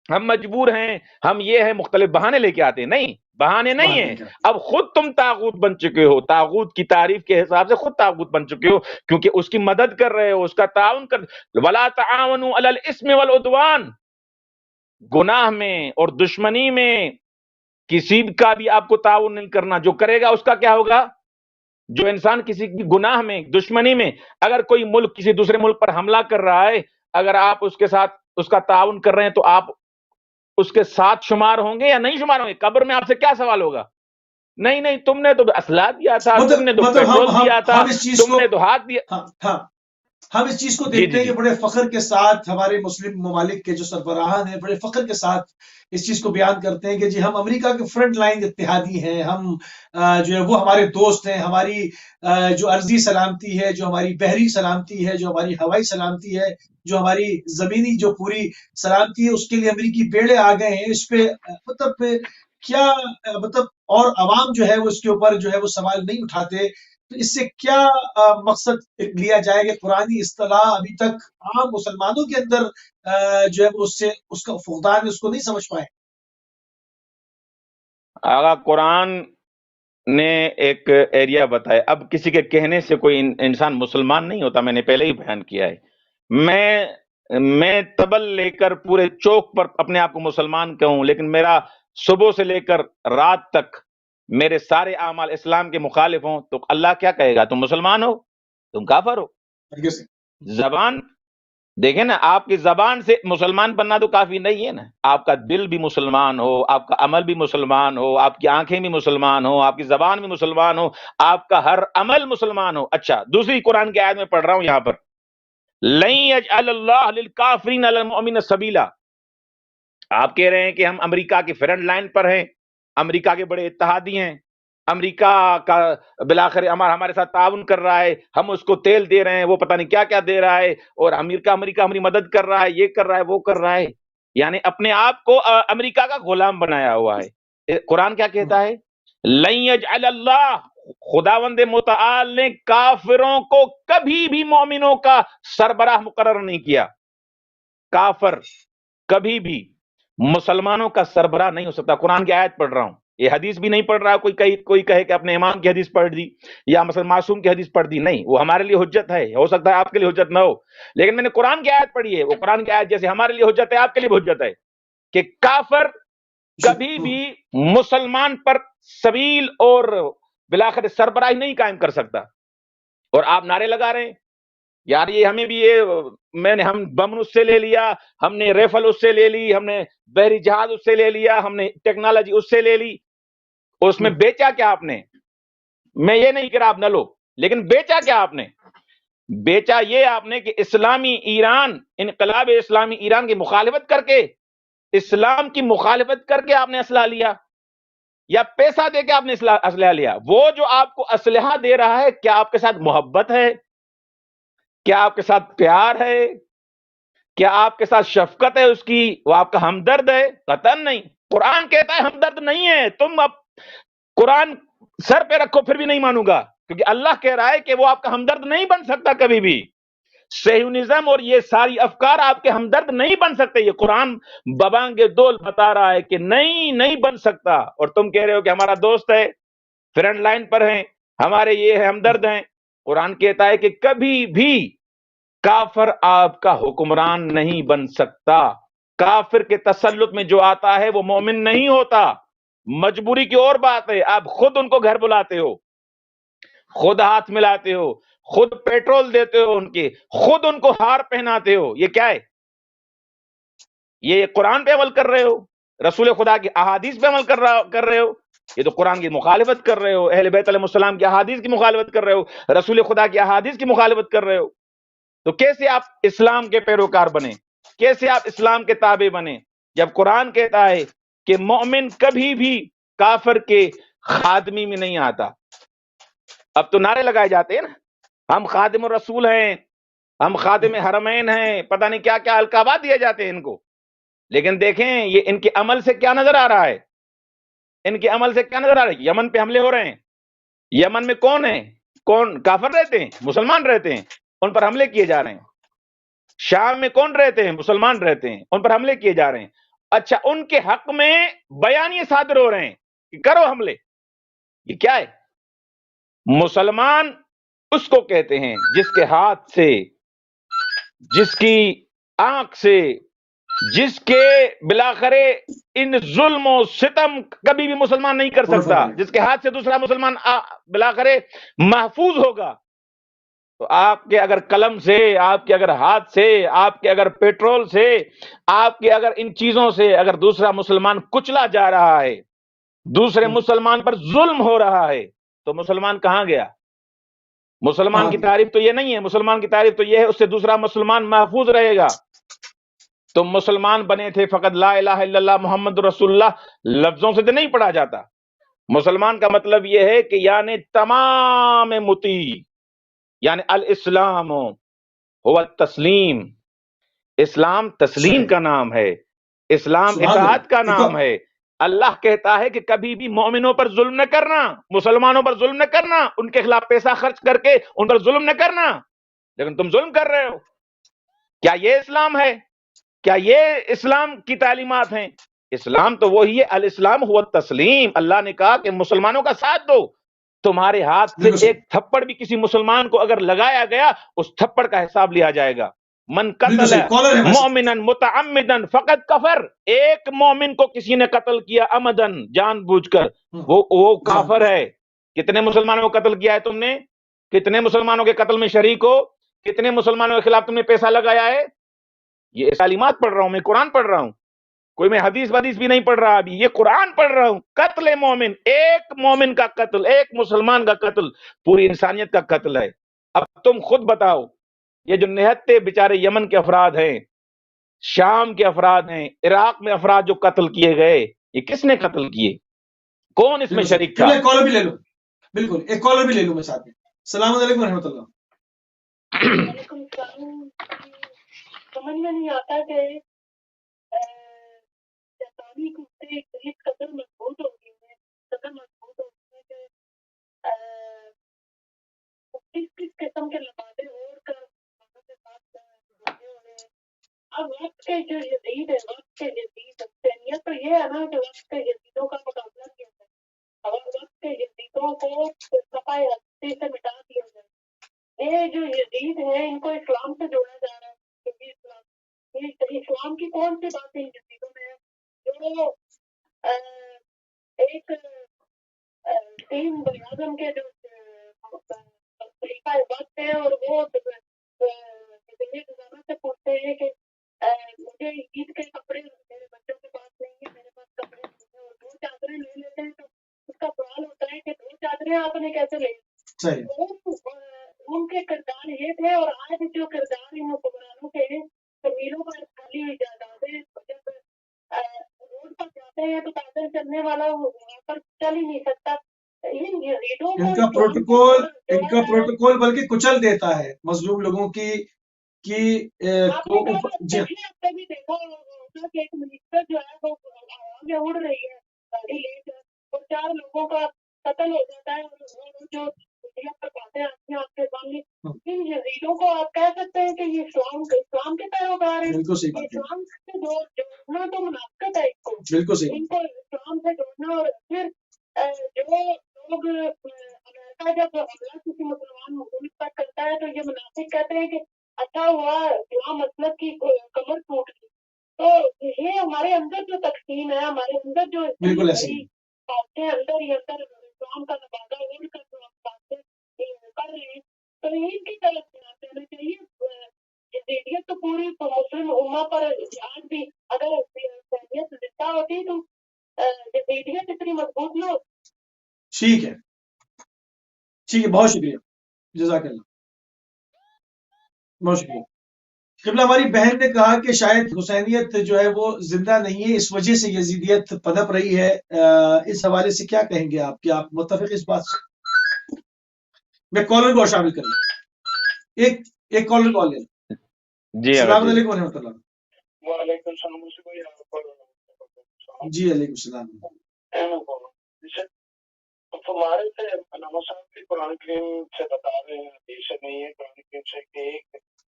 ہم مجبور ہیں، ہم یہ ہیں، مختلف بہانے لے کے آتے ہیں۔ نہیں، بہانے نہیں ہیں، اب خود تم طاغوت بن چکے ہو، طاغوت کی تعریف کے حساب سے خود طاغوت بن چکے ہو، کیونکہ اس کی مدد کر رہے ہو، اس کا تعاون کر۔ وَلَا تَعَاوَنُوا عَلَى الْإِثْمِ وَالْعُدْوَانِ، گناہ میں اور دشمنی میں کسی کا بھی آپ کو تعاون نہیں کرنا۔ جو کرے گا اس کا کیا ہوگا؟ جو انسان کسی کی گناہ میں، دشمنی میں، اگر کوئی ملک کسی دوسرے ملک پر حملہ کر رہا ہے، اگر آپ اس کے ساتھ اس کا تعاون کر رہے ہیں تو آپ اس کے ساتھ شمار ہوں گے یا نہیں شمار ہوں گے؟ قبر میں آپ سے کیا سوال ہوگا؟ نہیں، تم نے تو اسلحہ دیا تھا، تم نے تو پیٹرول دیا تھا، تم نے تو ہاتھ دیا۔ ہم اس چیز کو دیکھتے ہیں کہ بڑے فخر کے ساتھ ہمارے مسلم ممالک کے جو سربراہان ہیں بڑے فخر کے ساتھ اس چیز کو بیان کرتے ہیں کہ جی ہم امریکہ کے فرنٹ لائن اتحادی ہیں، ہم جو ہے وہ ہمارے دوست ہیں، ہماری جو ارضی سلامتی ہے، جو ہماری بحری سلامتی ہے، جو ہماری ہوائی سلامتی ہے، جو ہماری زمینی جو پوری سلامتی ہے، اس کے لیے امریکی بیڑے آ گئے ہیں۔ اس پہ مطلب کیا مطلب، اور عوام جو ہے وہ اس کے اوپر جو ہے وہ سوال نہیں اٹھاتے، تو اس سے کیا مقصد لیا جائے کہ قرآنی اصطلاح ابھی تک عام مسلمانوں کے اندر جو ہے اس کا فقدان اس کو نہیں سمجھ پائے؟ آغا قرآن نے ایک ایریا بتایا، اب کسی کے کہنے سے کوئی انسان مسلمان نہیں ہوتا، میں نے پہلے ہی بیان کیا ہے۔ میں تبل لے کر پورے چوک پر اپنے آپ کو مسلمان کہوں، لیکن میرا صبح سے لے کر رات تک میرے سارے اعمال اسلام کے مخالف ہوں تو اللہ کیا کہے گا؟ تم مسلمان ہو، تم کافر ہو۔ زبان دیکھیں نا، آپ کی زبان سے مسلمان بننا تو کافی نہیں ہے نا، آپ کا دل بھی مسلمان ہو، آپ کا عمل بھی مسلمان ہو، آپ کی آنکھیں بھی مسلمان ہو، آپ کی زبان بھی مسلمان ہو، آپ کا ہر عمل مسلمان ہو۔ اچھا، دوسری قرآن کی آیت میں پڑھ رہا ہوں یہاں پر، لَن يَجْعَلَ اللَّهُ لِلْكَافِرِينَ عَلَى الْمُؤْمِنِينَ سَبِيلًا۔ آپ کہہ رہے ہیں کہ ہم امریکہ کی فرنٹ لائن پر ہیں، امریکہ کے بڑے اتحادی ہیں، امریکہ کا بالآخر ہمارے ساتھ تعاون کر رہا ہے، ہم اس کو تیل دے رہے ہیں، وہ پتہ نہیں کیا کیا دے رہا ہے، اور امریکہ ہماری مدد کر رہا ہے، یہ کر رہا ہے، وہ کر رہا ہے، یعنی اپنے آپ کو امریکہ کا غلام بنایا ہوا ہے۔ قرآن کیا کہتا ہے؟ لَن يَجْعَلَ اللَّهُ، خداوند متعال نے کافروں کو کبھی بھی مومنوں کا سربراہ مقرر نہیں کیا۔ کافر کبھی بھی مسلمانوں کا سربراہ نہیں ہو سکتا۔ قرآن کی آیت پڑھ رہا ہوں، یہ حدیث بھی نہیں پڑھ رہا، کوئی کہے کہ اپنے امام کی حدیث پڑھ دی یا مثلا معصوم کی حدیث پڑھ دی، نہیں، وہ ہمارے لیے حجت ہے، ہو سکتا ہے آپ کے لیے حجت نہ ہو، لیکن میں نے قرآن کی آیت پڑھی ہے، وہ قرآن کی آیت جیسے ہمارے لیے حجت ہے آپ کے لیے بھی حجت ہے کہ کافر کبھی بھی مسلمان پر سبیل اور بالآخر سربراہی نہیں قائم کر سکتا۔ اور آپ نعرے لگا رہے ہیں یار یہ ہمیں بھی ہم بم اس سے لے لیا، ہم نے ریفل اس سے لے لی، ہم نے بحری جہاز اس سے لے لیا، ہم نے ٹیکنالوجی اس سے لے لی، اس میں بیچا کیا آپ نے؟ میں یہ نہیں کہہ رہا آپ نہ لو، لیکن بیچا کیا آپ نے؟ بیچا یہ آپ نے کہ اسلامی ایران، انقلاب اسلامی ایران کی مخالفت کر کے، اسلام کی مخالفت کر کے آپ نے اسلحہ لیا، یا پیسہ دے کے آپ نے اسلحہ لیا؟ وہ جو آپ کو اسلحہ دے رہا ہے کیا آپ کے ساتھ محبت ہے؟ کیا آپ کے ساتھ پیار ہے؟ کیا آپ کے ساتھ شفقت ہے اس کی؟ وہ آپ کا ہمدرد ہے؟ قطعاً نہیں۔ قرآن کہتا ہے ہمدرد نہیں ہے، تم اب قرآن سر پہ رکھو پھر بھی نہیں مانوں گا، کیونکہ اللہ کہہ رہا ہے کہ وہ آپ کا ہمدرد نہیں بن سکتا کبھی بھی۔ صہیونزم اور یہ ساری افکار آپ کے ہمدرد نہیں بن سکتے، یہ قرآن ببانگ دول بتا رہا ہے کہ نہیں بن سکتا۔ اور تم کہہ رہے ہو کہ ہمارا دوست ہے، فرنٹ لائن پر ہیں، ہمارے یہ ہے، ہمدرد ہیں۔ قرآن کہتا ہے کہ کبھی بھی کافر آپ کا حکمران نہیں بن سکتا۔ کافر کے تسلط میں جو آتا ہے وہ مومن نہیں ہوتا۔ مجبوری کی اور بات ہے، آپ خود ان کو گھر بلاتے ہو، خود ہاتھ ملاتے ہو، خود پیٹرول دیتے ہو، خود ان کو ہار پہناتے ہو، یہ کیا ہے؟ یہ قرآن پہ عمل کر رہے ہو، رسول خدا کی احادیث پہ عمل کر رہے ہو؟ یہ تو قرآن کی مخالفت کر رہے ہو، اہل بیت علیہ السلام کی احادیث کی مخالفت کر رہے ہو، رسول خدا کی احادیث کی مخالفت کر رہے ہو۔ تو کیسے آپ اسلام کے پیروکار بنے؟ کیسے آپ اسلام کے تابع بنے جب قرآن کہتا ہے کہ مومن کبھی بھی کافر کے خادمی میں نہیں آتا. اب تو نعرے لگائے جاتے ہیں نا، ہم خادم الرسول ہیں، ہم خادم حرمین ہیں، پتہ نہیں کیا کیا القابات دیے جاتے ہیں ان کو. لیکن دیکھیں یہ ان کے عمل سے کیا نظر آ رہا ہے، ان کے عمل سے کیا نظر آ رہا ہے. یمن پہ حملے ہو رہے ہیں، یمن میں کون ہے؟ کون کافر رہتے ہیں؟ مسلمان رہتے ہیں، ان پر حملے کیے جا رہے ہیں. شام میں کون رہتے ہیں؟ مسلمان رہتے ہیں، ان پر حملے کیے جا رہے ہیں. اچھا ان کے حق میں بیانیے صادر ہو رہے ہیں کہ کرو حملے. یہ کیا ہے؟ مسلمان اس کو کہتے ہیں جس کے ہاتھ سے، جس کی آنکھ سے، جس کے بلاخرے ان ظلم و ستم کبھی بھی مسلمان نہیں کر سکتا، جس کے ہاتھ سے دوسرا مسلمان بلاخرے محفوظ ہوگا. تو آپ کے اگر قلم سے، آپ کے اگر ہاتھ سے، آپ کے اگر پیٹرول سے، آپ کے اگر ان چیزوں سے اگر دوسرا مسلمان کچلا جا رہا ہے، دوسرے مسلمان پر ظلم ہو رہا ہے، تو مسلمان کہاں گیا؟ مسلمان کی تعریف تو یہ نہیں ہے. مسلمان کی تعریف تو یہ ہے اس سے دوسرا مسلمان محفوظ رہے گا. تم مسلمان بنے تھے فقط لا الہ الا اللہ محمد رسول اللہ لفظوں سے تو نہیں پڑھا جاتا. مسلمان کا مطلب یہ ہے کہ یعنی تمام مطیع، یعنی الاسلام هو التسلیم. اسلام تسلیم کا نام ہے، اسلام اطاعت کا نام ہے. اللہ کہتا ہے کہ کبھی بھی مومنوں پر ظلم نہ کرنا، مسلمانوں پر ظلم نہ کرنا، ان کے خلاف پیسہ خرچ کر کے ان پر ظلم نہ کرنا. لیکن تم ظلم کر رہے ہو. کیا یہ اسلام ہے؟ کیا یہ اسلام کی تعلیمات ہیں؟ اسلام تو وہی ہے، الاسلام هو التسلیم. اللہ نے کہا کہ مسلمانوں کا ساتھ دو. تمہارے ہاتھ سے ایک تھپڑ بھی کسی مسلمان کو اگر لگایا گیا، اس تھپڑ کا حساب لیا جائے گا. من قتل مومنا متعمدا فقد کفر. ایک مومن کو کسی نے قتل کیا عمدن، جان بوجھ کر، وہ کافر ہے. کتنے مسلمانوں کو قتل کیا ہے تم نے؟ کتنے مسلمانوں کے قتل میں شریک ہو؟ کتنے مسلمانوں کے خلاف تم نے پیسہ لگایا ہے؟ یہ تعلیمات پڑھ رہا ہوں میں، قرآن پڑھ رہا ہوں، کوئی میں حدیث بھی نہیں پڑھ رہا ابھی، یہ قرآن پڑھ رہا ہوں. قتل مومن، ایک مومن کا قتل، ایک مسلمان کا قتل پوری انسانیت کا قتل ہے. اب تم خود بتاؤ، یہ جو نہتے بیچارے یمن کے افراد ہیں، شام کے افراد ہیں، عراق میں افراد جو قتل کیے گئے، یہ کس نے قتل کیے؟ کون اس میں شریک تھا؟ ایک کالر بھی لے لو، بالکل ایک کالر بھی لے لوں میں ساتھ میں. السلام علیکم ورحمۃ اللہ. وعلیکم السلام. سمجھ میں نہیں آتا کہ شیطانی کتے اس قدر مضبوط ہو گئی ہیں، قدر مضبوط ہو گئی ہیں کہ کس قسم کے لبادے اوڑھ کر لوگوں کے ساتھ لگے ہوئے ہیں. اب وقت کے جو جدید ہے، وقت کے جدید افسانیت تو یہ ہے نا کہ وقت کے جدیدوں کا مقابلہ کیا جائے، اور وقت کے جدیدوں کو صفحہ ہستی سے مٹا دیا جائے. یہ جو جدید ہے ان کو اسلام سے جوڑا جا رہا ہے. کیونکہ اسلام کی کون سی باتیں ان جدیدوں میں ہے جو ایک تین بنیادم کے جو طریقہ وقت ہے، اور وہ روزانہ سے پوچھتے ہیں کہ مجھے عید کے کپڑے میرے بچوں کے پاس نہیں ہے، میرے پاس کپڑے نہیں ہیں، اور دو چادریں لے لیتے ہیں. تو اس کا سوال ہوتا ہے کہ دو چادریں آپ نے کیسے لے؟ ان کے کردار یہ تھے، اور آج جو کردار ان حکمرانوں کے قبیلوں پر خالی ہوئی جائیدادیں، جب روڈ پر جاتے ہیں تو پیدل چلنے والا وہاں پر چل ہی نہیں سکتا. ان کا پروٹوکول بلکہ کچل دیتا ہے مظلوم لوگوں کی. بھی دیکھا ہوگا کہ ایک منسٹر جو ہے وہ ہوا میں اڑ رہی ہے گاڑی لے کر، اور 4 لوگوں کا قتل ہو جاتا ہے، اور جو میڈیا پر باتیں آتی ہیں آپ کے سامنے، ان یزیدوں کو آپ کہہ سکتے ہیں کہ یہ اسلام کے پیروکار ہیں. اسلام سے جوڑنا تو منافقت ہے ان کو اسلام سے جوڑنا. اور پھر جو لوگ امریکہ جب حملہ کسی مسلمان ملک پر کرتا ہے تو یہ منافق کہتے ہیں کہ اچھا ہوا اسلام مسلک کی کمر ٹوٹ گئی. تو یہ ہمارے اندر جو تقسیم ہے، ہمارے اندر جو باتیں اندر ہی اندر اسلام کا نبادہ اڑ کر جو ہم باتیں کر رہے ہیں، تو ان کی طرف دھیان دینا چاہیے. جدیدیت تو پوری مسلم امہ پر آج بھی اگر انسانیت زندہ ہوتی تو جدیدیت اتنی مضبوط نہ ہوتی. ٹھیک ہے، ٹھیک ہے، بہت شکریہ، جزاک اللہ، بہت شکریہ. قبلہ ہماری بہن نے کہا کہ شاید حسینیت جو ہے وہ زندہ نہیں ہے، اس وجہ سے یزیدیت پنپ رہی ہے، اس حوالے سے کیا کہیں گے آپ؟ کیا آپ متفق اس بات سے؟ میں کالر کو شامل کر لوں، ایک کالر کال لیں۔ جی السلام جی علیکم ورحمۃ اللہ۔ وعلیکم السلام۔ جی علیکم السلام۔ فرما رہے تھے علامہ صاحب بھی قرآن کریم سے بتا رہے ہیں، حدیث سے نہیں ہے، قرآن کریم سے کہ ایک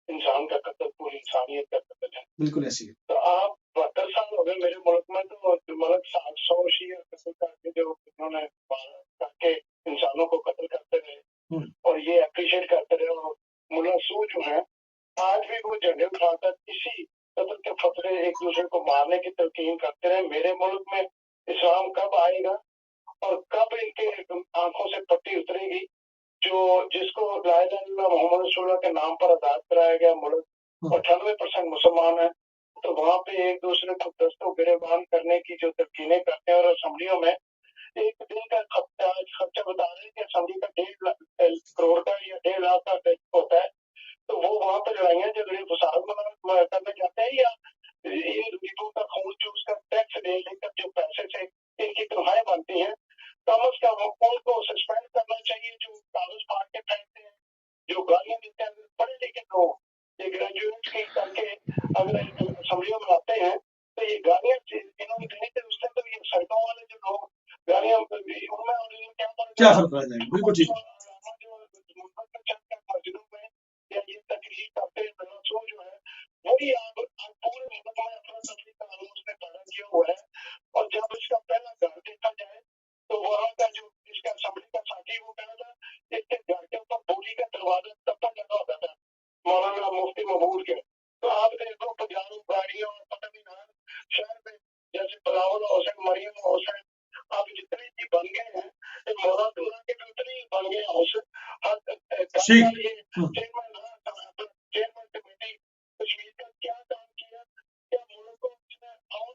انسان کا قتل پوری انسانیت کا قتل ہے۔ بالکل ایسی ہے۔ تو آپ 72 سال ہو گئے میرے ملک میں، تو ملک 700 شیعہ قتل کر کے جو انہوں نے کر کے انسانوں کو قتل کرتے رہے اور یہ اپریشیٹ کرتے رہے، اور ملا سو جو ہے آج بھی وہ جھنڈے اٹھا کر اسی قتل کے فترے ایک دوسرے کو مارنے کی تلقین کرتے رہے۔ میرے ملک میں اسلام کب آئے گا اور کب ان کے آنکھوں سے پٹی اترے گی؟ جو جس کو لا الہ الا اللہ محمد رسول اللہ کے نام پر آزاد کرایا گیا ملک، 98% مسلمان ہیں، تو وہاں پہ ایک دوسرے کو دستوں گریبان کرنے کی جو تلقینیں کرتے ہیں، اور اسمبلیوں میں ایک دن کا خرچہ بتا رہے ہیں کہ اسمبلی کا 1.5 کروڑ کا یا 1.5 لاکھ کا ہوتا ہے، تو وہ وہاں پہ لڑائیاں جھگڑے فساد کرنے جاتے ہیں، یا ان لوگوں کا خون جو اس کا ٹیکس لے لے کر جو پیسے سے ان کی تنخواہیں بنتی ہیں، کم از کم ان کو سسپینڈ کرنا چاہیے جو کاغذ پھاڑ کے پھینکتے ہیں، جو گالیاں دیتے ہیں۔ پڑھے لکھے لوگ یہ گریجویٹ کی کر کے اگر اسمبلیوں میں آتے ہیں تو یہ گالیاں انہوں نے دینی تھی، اس سے تو یہ سڑکوں والے جو لوگ گالیاں ان میں کیا فرق پڑ جائے گا؟ بالکل ٹھیک۔ مسجدوں میں یا یہ تقریر کرتے ہیں جو ہے وہی آپ پورے ملک میں اپنا تفریح کا اس نے پیدا کیا ہوا ہے، اور جب اس کا پہلا گھر دیکھا جائے تو وہاں کا جو اس کا اسمبلی کا ساتھی وہ کہا تھا اس کے گھر کے اوپر بولی کا دروازہ تب تک لگا ہوتا تھا مولانا مفتی محمود کے۔ تو آپ دیکھو پجاروں گاڑیوں اور پتہ نہیں نام شہر میں جیسے بلاول حسین مریم حسین آپ جتنے بھی بن گئے ہیں، مولانا کے بھی اتنے ہی بن گئے چیئرمین کمیٹی کشمیر کا کیا کام کیا، کیا ملک کو اس نے اور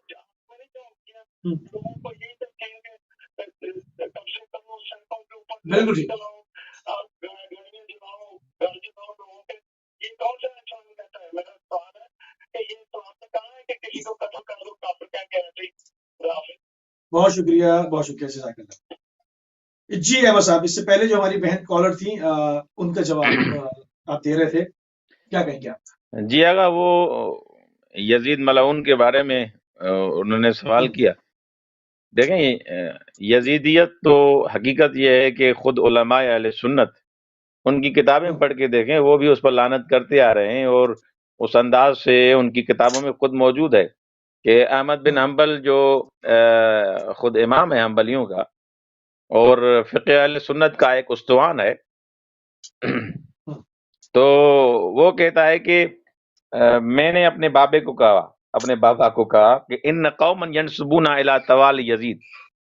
میں نہیں کام کیا، لوگوں کو یہ کہیں کہ کم سے کم سڑکوں کے اوپر چلاؤ، آپ گاڑیاں جلاؤ، گھر جلاؤ لوگوں کے، یہ کون سا انسان کہتا ہے؟ میرا سوال ہے کہ یہ تو آپ نے کہا ہے کہ کسی کو قتل کر دو کافر کہہ کے ایسے ہی۔ بہت شکریہ، بہت شکریہ جزاک اللہ۔ جی احمد صاحب، اس سے پہلے جو ہماری بہن کالر تھی ان کا جواب آپ دے رہے تھے، کیا کہیں گے آپ؟ جی آگا، وہ یزید ملعون کے بارے میں انہوں نے سوال کیا۔ دیکھیں، یزیدیت تو حقیقت یہ ہے کہ خود علماء اہل سنت ان کی کتابیں پڑھ کے دیکھیں، وہ بھی اس پر لعنت کرتے آ رہے ہیں، اور اس انداز سے ان کی کتابوں میں خود موجود ہے کہ احمد بن حنبل جو خود امام ہے حنبلیوں کا اور فقہ اہل سنت کا ایک استوان ہے، تو وہ کہتا ہے کہ میں نے اپنے بابا کو کہا کہ ان قوما ينسبون الى توال یزید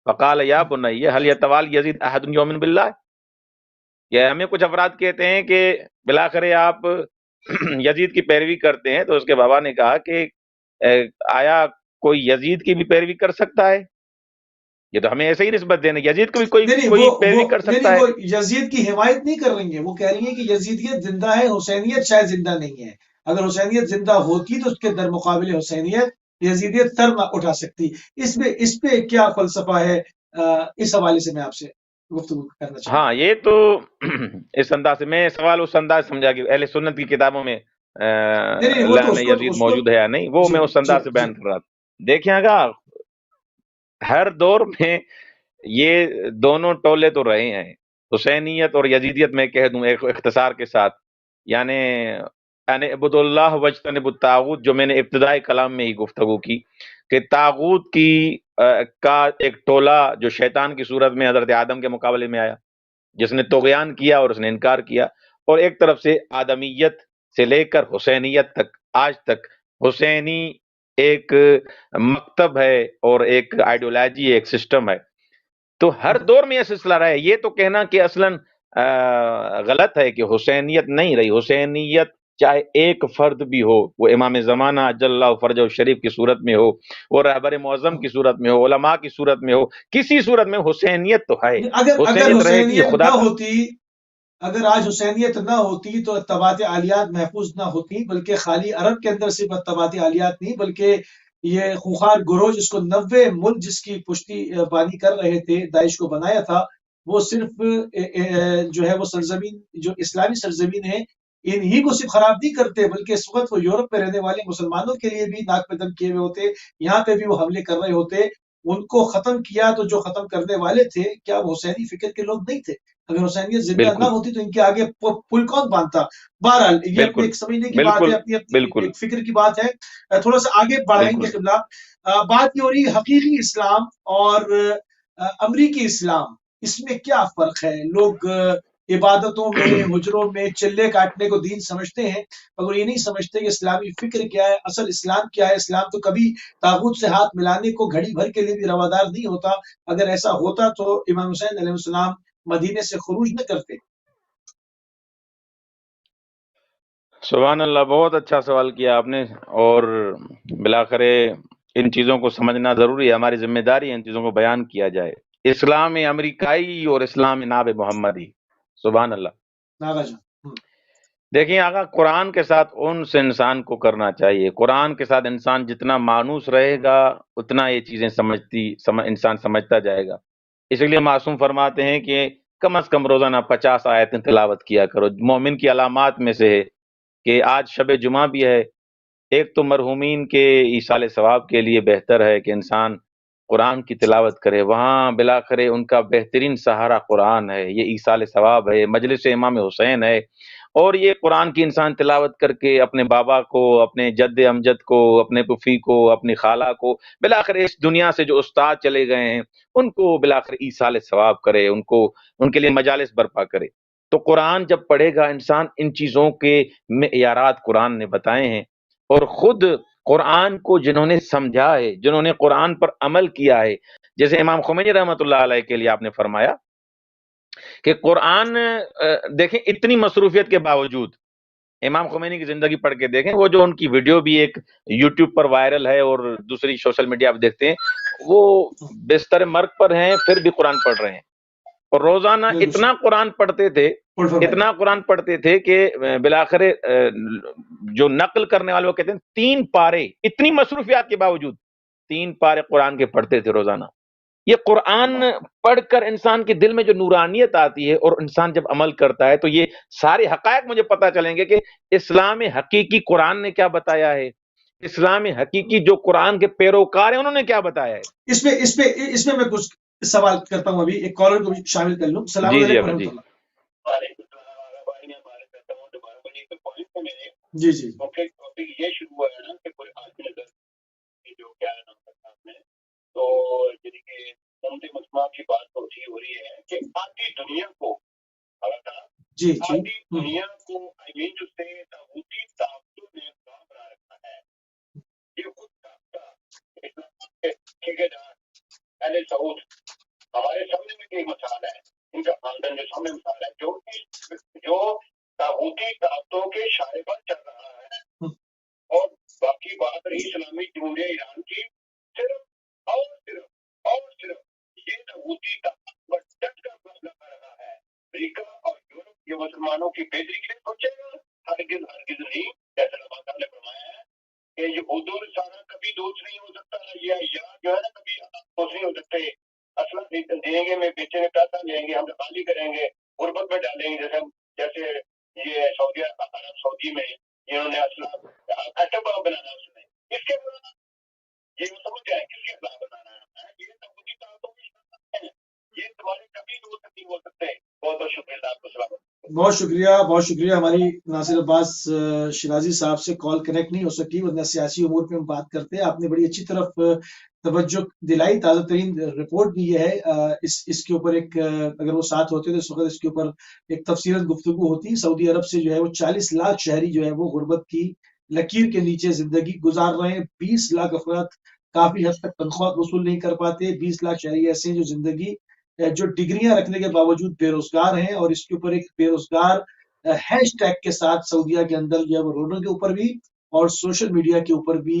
فقال یا بنی هل يتوال یزید احد یؤمن باللہ، کہ ہمیں کچھ افراد کہتے ہیں کہ بلاخر آپ یزید کی پیروی کرتے ہیں، تو اس کے بابا نے کہا کہ آیا کوئی یزید کی بھی پیروی کر سکتا ہے؟ یہ تو ہمیں ایسے ہی نسبت دینا، یزید کو بھی کوئی پیروی کر سکتا ہے؟ وہ یزید کی حمایت نہیں کر رہی ہیں، وہ کہہ رہی ہیں کہ یزیدیت زندہ ہے، حسینیت شاید زندہ نہیں ہے۔ اگر حسینیت زندہ ہوتی تو اس کے در مقابل حسینیت یزیدیت سر نہ اٹھا سکتی۔ اس پہ کیا فلسفہ ہے؟ اس حوالے سے میں آپ سے گفتگو کرنا چاہتا ہوں۔ ہاں، یہ تو اس انداز سے میں سوال اس انداز سمجھا کہ اہل سنت کی کتابوں میں لعن یزید موجود ہے یا نہیں، وہ میں اس انداز سے بیان کر رہا تھا۔ دیکھیں گا، ہر دور میں یہ دونوں ٹولے تو رہے ہیں، حسینیت اور یزیدیت میں کہہ دوں ایک اختصار کے ساتھ، یعنی اعبدوا اللہ واجتنبوا الطاغوت، جو میں نے ابتدائی کلام میں ہی گفتگو کی کہ طاغوت کا ایک ٹولہ جو شیطان کی صورت میں حضرت آدم کے مقابلے میں آیا، جس نے طغیان کیا اور اس نے انکار کیا، اور ایک طرف سے آدمیت سے لے کر حسینیت تک آج تک حسینی ایک مکتب ہے اور ایک آئیڈیالوجی، ایک سسٹم ہے۔ تو ہر دور میں یہ سلسلہ رہا ہے۔ یہ تو کہنا کہ اصلاً غلط ہے کہ حسینیت نہیں رہی، حسینیت چاہے ایک فرد بھی ہو، وہ امام زمانہ جل اللہ فرجہ شریف کی صورت میں ہو، وہ رہبر معظم کی صورت میں ہو، علماء کی صورت میں ہو، کسی صورت میں حسینیت تو ہے۔ اگر حسینیت نہ ہوتی اگر آج حسینیت نہ ہوتی تو طبعات عالیات محفوظ نہ ہوتی، بلکہ خالی عرب کے اندر صرف طبعات عالیات نہیں، بلکہ یہ خونخوار گروہ جس کو 90 ملک جس کی پشتی بانی کر رہے تھے، داعش کو بنایا تھا، وہ صرف جو ہے وہ سرزمین جو اسلامی سرزمین ہے انہی کو صرف خراب نہیں کرتے، بلکہ اس وقت وہ یورپ میں رہنے والے مسلمانوں کے لیے بھی ناک پہ دم کیے ہوئے ہوتے، یہاں پہ بھی وہ حملے کر رہے ہوتے، ان کو ختم کیا تو جو ختم کرنے والے تھے کیا وہ حسینی فکر کے لوگ نہیں تھے؟ اگر حسینیت زندہ نہ بالکل ہوتی تو ان کے آگے پل کون باندھتا؟ بہرحال یہ اپنے بالکل ایک سمجھنے کی بات ہے، بالکل اپنی اپنی بالکل ایک فکر کی بات ہے۔ تھوڑا سا آگے بڑھائیں گے بالکل قبلہ، بات یہ ہو رہی ہے حقیقی اسلام اور امریکی اسلام، اس میں کیا فرق ہے؟ لوگ عبادتوں میں، حجروں میں چلے کاٹنے کو دین سمجھتے ہیں، مگر یہ نہیں سمجھتے کہ اسلامی فکر کیا ہے، اصل اسلام کیا ہے۔ اسلام تو کبھی طاغوت سے ہاتھ ملانے کو گھڑی بھر کے لیے بھی روادار نہیں ہوتا۔ اگر ایسا ہوتا تو امام حسین علیہ السلام مدینے سے خروج نہ کرتے۔ سبحان اللہ، بہت اچھا سوال کیا آپ نے، اور بلاخر ان چیزوں کو سمجھنا ضروری ہے، ہماری ذمہ داری ہے ان چیزوں کو بیان کیا جائے۔ اسلام امریکائی اور اسلام ناب محمدی، سبحان اللہ۔ ناغا جان، دیکھیں آقا، قرآن کے ساتھ انس انسان کو کرنا چاہیے، قرآن کے ساتھ انسان جتنا مانوس رہے گا اتنا یہ چیزیں انسان سمجھتا جائے گا۔ اس لیے معصوم فرماتے ہیں کہ کم از کم روزانہ 50 آیتیں تلاوت کیا کرو۔ مومن کی علامات میں سے ہے کہ آج شب جمعہ بھی ہے، ایک تو مرحومین کے ایصال ثواب کے لیے بہتر ہے کہ انسان قرآن کی تلاوت کرے، وہاں بلاخر ان کا بہترین سہارا قرآن ہے، یہ ایصال ثواب ہے، مجلس امام حسین ہے، اور یہ قرآن کی انسان تلاوت کر کے اپنے بابا کو، اپنے جد امجد کو، اپنے پھوپھی کو، اپنی خالہ کو، بلاخر اس دنیا سے جو استاد چلے گئے ہیں ان کو بلاخر ایصال ثواب کرے، ان کے لیے مجالس برپا کرے۔ تو قرآن جب پڑھے گا انسان، ان چیزوں کے معیارات قرآن نے بتائے ہیں، اور خود قرآن کو جنہوں نے سمجھا ہے، جنہوں نے قرآن پر عمل کیا ہے، جیسے امام خمینی رحمۃ اللہ علیہ کے لیے آپ نے فرمایا کہ قرآن، دیکھیں اتنی مصروفیت کے باوجود امام خمینی کی زندگی پڑھ کے دیکھیں، وہ جو ان کی ویڈیو بھی ایک یوٹیوب پر وائرل ہے اور دوسری سوشل میڈیا آپ دیکھتے ہیں، وہ بستر مرگ پر ہیں پھر بھی قرآن پڑھ رہے ہیں، اور روزانہ اتنا قرآن پڑھتے تھے، اتنا قرآن پڑھتے تھے کہ بلاخر جو نقل کرنے والے وہ کہتے ہیں 3 پارے، اتنی مصروفیات کے باوجود 3 پارے قرآن کے پڑھتے تھے روزانہ۔ یہ قرآن پڑھ کر انسان کے دل میں جو نورانیت آتی ہے اور انسان جب عمل کرتا ہے تو یہ سارے حقائق مجھے پتہ چلیں گے کہ اسلام حقیقی قرآن نے کیا بتایا ہے، اسلام حقیقی جو قرآن کے پیروکار ہیں انہوں نے کیا بتایا ہے۔ اس میں کچھ سوال کرتا ہوں، ابھی ایک کالر کو بھی شامل کر لوں۔ السلام جی علیکم جی ورحمۃ اللہ۔ وعلیکم السلام بھائی، میں بات کرتا ہوں دوبارہ بنی کے پوائنٹ پہ میرے جی جی ٹاپک یہ شروع ہوا ہے نا کہ قرآن کے اندر جو کیا ہے نام تھا آپ نے، تو یعنی کہ امت مسلمہ کی بات ہو رہی ہے کہ آدھی دنیا کو جی جی آدھی دنیا کو جو سے طاغوتی طاقتوں نے کام بنا رکھا ہے، یہ خود ٹھیکیدار اہل سعود ہمارے سامنے میں ایک مثال ہے، ان کا خاندان جو سامنے مثال ہے، جو طاغوتی طاقتوں کے شارے پر چل رہا ہے، اور باقی بات رہی اسلامی جمہوریہ ایران کی، صرف اور صرف یہ طاغوتی طاقت پر ڈٹ کر فیصلہ کر رہا ہے۔ امریکہ اور یورپ یہ مسلمانوں کی بہتری کے لیے سوچے گا؟ ہرگز نہیں، جیسے اللہ تعالیٰ نے فرمایا ہے کہ یہ اردو رسالہ کبھی دوست نہیں ہو سکتا، یہ جو ہے نا کبھی دوست نہیں ہو سکتے۔ اسلحہ دیں گے، میں بیچیں گے، پیسہ لیں گے، ہم خالی کریں گے، غربت میں ڈالیں گے، جیسے یہ سعودی میں انہوں نے اسلحہ ایٹم بم بنانا، اس میں اس کے بعد یہ سمجھ جائے کس کے خلاف بنانا ہے، یہ سعودی طاقتوں کی شرکت ہے، یہ تمہارے کبھی دوست نہیں ہو سکتے۔ بہت بہت شکریہ آپ کو، سلام۔ بہت شکریہ۔ ہماری ناصر عباس شیرازی صاحب سے کال کنیکٹ نہیں ہو سکی، ورنہ سیاسی امور پہ ہم بات کرتے ہیں۔ آپ نے بڑی اچھی طرف توجہ دلائی، تازہ ترین رپورٹ بھی یہ ہے، اس کے اوپر ایک اگر وہ ساتھ ہوتے تو اس وقت اس کے اوپر ایک تفصیلت گفتگو ہوتی۔ سعودی عرب سے جو ہے وہ 40 لاکھ شہری جو ہے وہ غربت کی لکیر کے نیچے زندگی گزار رہے ہیں۔ 20 لاکھ افراد کافی حد تک تنخواہ وصول نہیں کر پاتے۔ 20 لاکھ شہری ایسے ہیں جو زندگی جو ڈگریاں رکھنے کے باوجود بے روزگار ہیں، اور اس کے اوپر ایک بے روزگار ہیش ٹیگ کے ساتھ سعودیہ کے اندر جو ہے وہ روڈوں کے اوپر بھی اور سوشل میڈیا کے اوپر بھی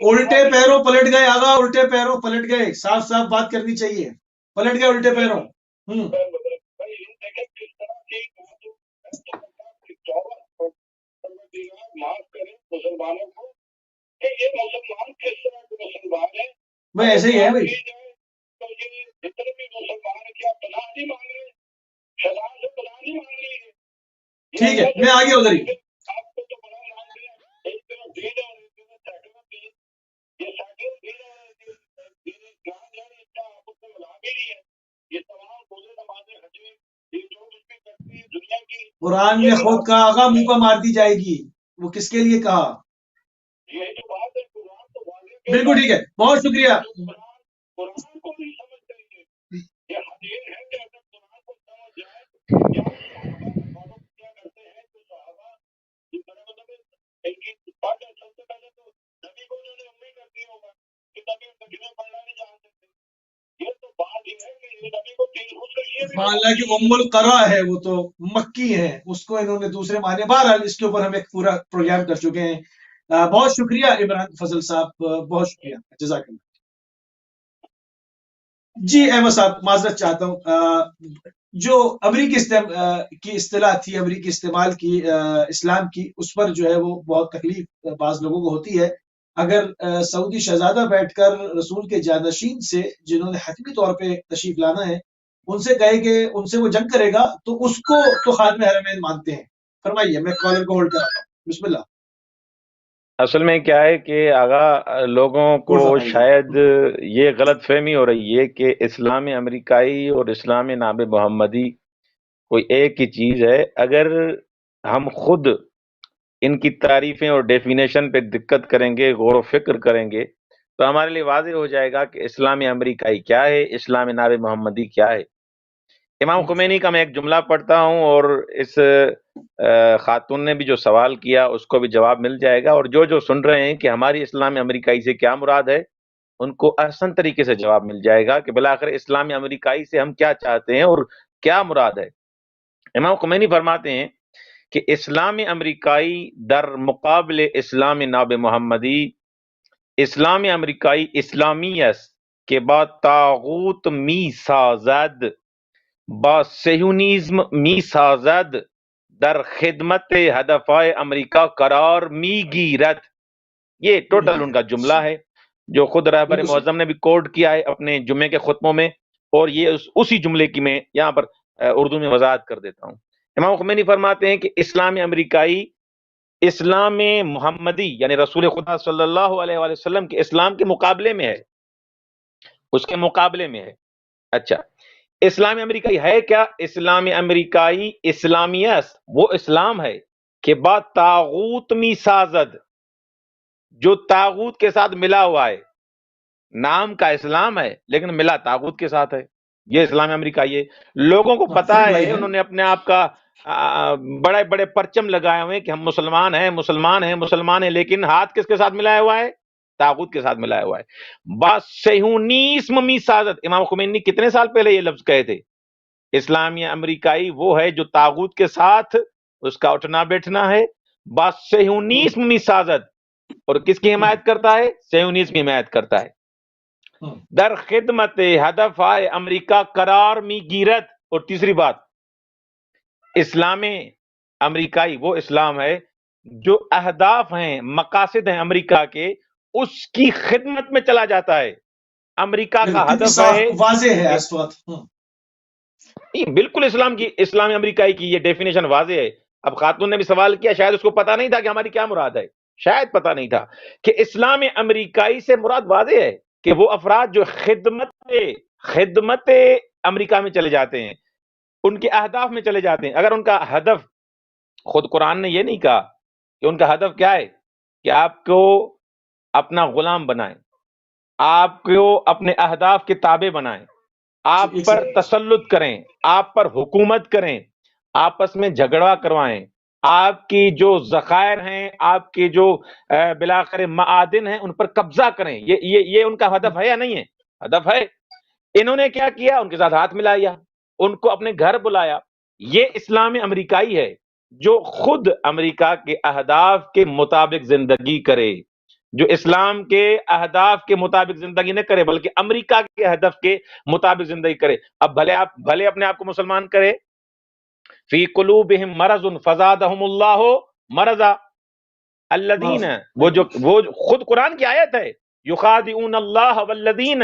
الٹے پیروں پلٹ گئے آگا، الٹے پیروں پلٹ گئے، صاف صاف بات کرنی چاہیے، پلٹ گئے الٹے پیروں۔ بھائی دیکھیں کس طرح کی معاف کریں مسلمانوں کو کہ یہ مسلمان کس طرح کے مسلمان ہیں، میں ایسے ہی ہے بھائی، تو یہ جتنے بھی مسلمان ہیں کیا پناہ نہیں مانگ رہے، خدا سے پناہ نہیں مانگ رہے ہیں؟ ٹھیک ہے میں آگے ادھر ہی۔ آپ کو تو پناہ مانگ رہے ہیں، ایک طرف دین ہے اور ایک طرف سیکولر دین، یہ سیکولر دین ہے، دین اسلام ہے، اس کا آپ کو ملا بھی نہیں ہے، یہ تمام روزے نمازیں حجیں یہ جو کچھ بھی کرتی ہے دنیا کی، قرآن نے خود کہا آگا منہ پہ مار دی جائے گی، وہ کس کے لیے کہا؟ یہ جو بات ہے قرآن تو واضح بالکل ٹھیک ہے، بہت شکریہ۔ قرآن کو نہیں سمجھتے ہیں، یہ حدیث ہے کہ اگر قرآن کو سمجھ جائے کیا صحابہ فالو کیا کرتے ہیں، تو صحابہ یہ بڑا مطلب ان کی بات ہے، سب سے پہلے تو نبی کو انہوں نے امید کر دیا ہوگا کہ نبی ترجمے پڑھنا نہیں جانتے تھے، یہ تو بات یہ ہے کہ یہ نبی کو تین خودکشیاں بھی حالانکہ ام القرا ہے، وہ تو مکی ہے، اس کو انہوں نے دوسرے معنی، بہرحال اس کے اوپر ہم ایک پورا پروگرام کر چکے ہیں۔ بہت شکریہ عمران فضل صاحب، بہت شکریہ، جزاک اللہ۔ جی احمد صاحب معذرت چاہتا ہوں، جو امریکی کی اصطلاح تھی، امریکی استعمال کی اسلام کی، اس پر جو ہے وہ بہت تکلیف بعض لوگوں کو ہوتی ہے۔ اگر سعودی شہزادہ بیٹھ کر رسول کے جانشین سے جنہوں نے حتمی طور پہ تشریف لانا ہے ان سے کہے کہ ان سے وہ جنگ کرے گا تو اس کو تو خادم حرمین مانتے ہیں۔ فرمائیے، میں کالر کو ہولڈ کراتا ہوں، بسم اللہ۔ اصل میں کیا ہے کہ آغا لوگوں کو شاید یہ غلط فہمی ہو رہی ہے کہ اسلام امریکائی اور اسلام ناب محمدی کوئی ایک ہی چیز ہے۔ اگر ہم خود ان کی تعریفیں اور ڈیفینیشن پہ دقت کریں گے، غور و فکر کریں گے، تو ہمارے لیے واضح ہو جائے گا کہ اسلام امریکائی کیا ہے، اسلام ناب محمدی کیا ہے۔ امام خمینی کا میں ایک جملہ پڑھتا ہوں اور اس خاتون نے بھی جو سوال کیا اس کو بھی جواب مل جائے گا، اور جو سن رہے ہیں کہ ہماری اسلام امریکائی سے کیا مراد ہے ان کو احسن طریقے سے جواب مل جائے گا کہ بلاخر اسلام امریکائی سے ہم کیا چاہتے ہیں اور کیا مراد ہے۔ امام خمینی فرماتے ہیں کہ اسلام امریکائی در مقابل اسلام ناب محمدی، اسلام امریکائی اسلامیت کے بعد طاغوت می سازد با صہیونیزم می سازد در خدمت ہدفائے امریکہ قرار می گیرد۔ یہ ٹوٹل ان کا جملہ ہے جو خود رہبر معظم نے بھی کوٹ کیا ہے اپنے جمعے کے خطبوں میں، اور یہ اسی جملے کی میں یہاں پر اردو میں وضاحت کر دیتا ہوں۔ امام خمینی فرماتے ہیں کہ اسلام امریکائی اسلام محمدی یعنی رسول خدا صلی اللہ علیہ وآلہ وسلم کے اسلام کے مقابلے میں ہے، اس کے مقابلے میں ہے۔ اچھا، اسلام امریکائی ہے کیا؟ اسلام امریکائی اسلامیت وہ اسلام ہے کہ بعد طاغوت می سازد، جو طاغوت کے ساتھ ملا ہوا ہے، نام کا اسلام ہے لیکن ملا طاغوت کے ساتھ ہے، یہ اسلام امریکائی ہے۔ لوگوں کو پتا ہے، انہوں نے اپنے آپ کا بڑے بڑے پرچم لگائے ہوئے کہ ہم مسلمان ہیں مسلمان ہیں مسلمان ہیں، لیکن ہاتھ کس کے ساتھ ملایا ہوا ہے؟ طاغوت کے ساتھ ملایا ہوا ہے۔ بس صہیونیزم می سازد، امام خمینی کتنے سال پہلے یہ لفظ کہے تھے؟ اسلامی امریکائی وہ ہے جو طاغوت کے ساتھ اس کا اٹھنا بیٹھنا ہے، بس صہیونیزم می سازد، اور کس کی حمایت کرتا ہے؟ صہیونیزم کی حمایت کرتا ہے۔ در خدمت ہدف آئے امریکہ قرار می گیرت، اور تیسری بات، اسلام امریکائی وہ اسلام ہے جو اہداف ہیں مقاصد ہیں امریکہ کے، اس کی خدمت میں چلا جاتا ہے۔ امریکہ کا ہدف ہے، واضح ہے اس وقت۔ بالکل اسلام امریکائی کی یہ ڈیفینیشن واضح ہے۔ اب خاتون نے بھی سوال کیا، شاید اس کو پتا نہیں تھا کہ ہماری کیا مراد ہے، شاید پتا نہیں تھا کہ اسلام امریکائی سے مراد واضح ہے کہ وہ افراد جو خدمت امریکہ میں چلے جاتے ہیں، ان کے اہداف میں چلے جاتے ہیں۔ اگر ان کا ہدف، خود قرآن نے یہ نہیں کہا کہ ان کا ہدف کیا ہے کہ آپ کو اپنا غلام بنائیں، آپ کو اپنے اہداف کے تابع بنائیں، آپ پر تسلط کریں، آپ پر حکومت کریں، آپس میں جھگڑا کروائیں، آپ کی جو ذخائر ہیں، آپ کے جو بلاخر معادن ہیں، ان پر قبضہ کریں، یہ ان کا ہدف ہے یا نہیں ہے؟ ہدف ہے۔ انہوں نے کیا کیا؟ ان کے ساتھ ہاتھ ملایا، ان کو اپنے گھر بلایا۔ یہ اسلام امریکائی ہے جو خود امریکہ کے اہداف کے مطابق زندگی کرے، جو اسلام کے اہداف کے مطابق زندگی نہ کرے بلکہ امریکہ کے ہدف کے مطابق زندگی کرے. اب بھلے اپنے آپ کو مسلمان کرے. فی قلوبہم مرض فزادہم اللہ مرضا. الذین، وہ خود قرآن کی آیت ہے، یخادعون اللہ والذین،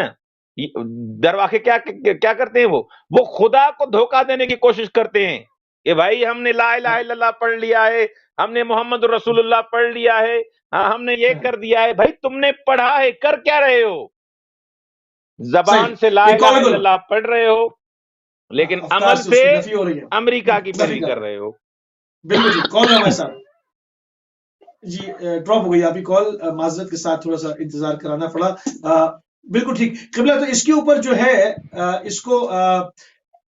در واقع کیا کرتے ہیں وہ خدا کو دھوکہ دینے کی کوشش کرتے ہیں کہ بھائی ہم نے لا الہ الا اللہ پڑھ لیا ہے، ہم نے محمد رسول اللہ پڑھ لیا ہے، ہم نے یہ کر دیا ہے. بھائی تم نے پڑھا ہے، کر کیا رہے ہو؟ زبان سے لا الہ الا اللہ پڑھ رہے ہو لیکن عمل سے امریکہ کی پیروی کر رہے ہو. بالکل جی. کال ہے صاحب جی، ڈراپ ہو گئی آپ کی کال، معذرت کے ساتھ تھوڑا سا انتظار کرانا پڑا. بالکل ٹھیک قبلہ. تو اس کے اوپر جو ہے اس کو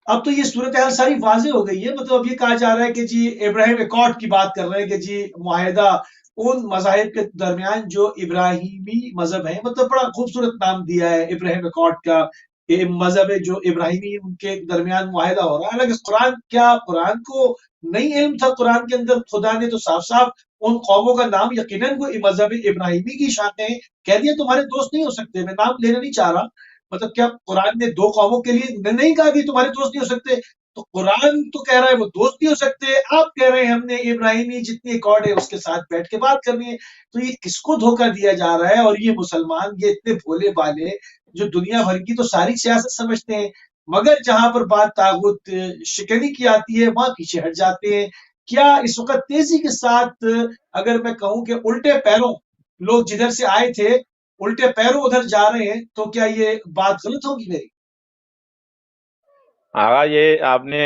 اب تو یہ صورتحال ساری واضح ہو گئی ہے. مطلب اب یہ کہا جا رہا ہے کہ جی ابراہیم ایکارڈ کی بات کر رہے ہیں کہ جی معاہدہ ان مذاہب کے درمیان جو ابراہیمی مذہب ہیں. مطلب بڑا خوبصورت نام دیا ہے ابراہیم ایکارڈ کا، کہ مذہب ہے جو ابراہیمی ان کے درمیان معاہدہ ہو رہا ہے. حالانکہ قرآن کو نہیں علم تھا. قرآن کے اندر خدا نے تو صاف صاف ان قوموں کا نام یقیناً وہ مذہب ابراہیمی کی شانیں کہہ دیا تمہارے دوست نہیں ہو سکتے. میں نام لینا نہیں چاہ رہا، مطلب کیا قرآن نے دو قوموں کے لیے نہیں کہا کہ تمہارے دوست نہیں ہو سکتے؟ تو قرآن تو کہہ رہا ہے وہ دوست نہیں ہو سکتے، آپ کہہ رہے ہیں ہم نے ابراہیمی جتنی ایکارڈ ہے اس کے ساتھ بیٹھ کے بات کرنی ہے. تو یہ کس کو دھوکہ دیا جا رہا ہے؟ اور یہ مسلمان یہ اتنے بھولے بالے جو دنیا بھر کی تو ساری سیاست سمجھتے ہیں، مگر جہاں پر بات طاغوت شکنی کی آتی ہے وہاں پیچھے ہٹ جاتے ہیں. کیا اس وقت تیزی کے ساتھ اگر میں کہوں کہ الٹے پیروں لوگ جدھر سے آئے تھے الٹے پیروں ادھر جا رہے ہیں، تو کیا یہ بات غلط ہوگی میری؟ آغا یہ آپ نے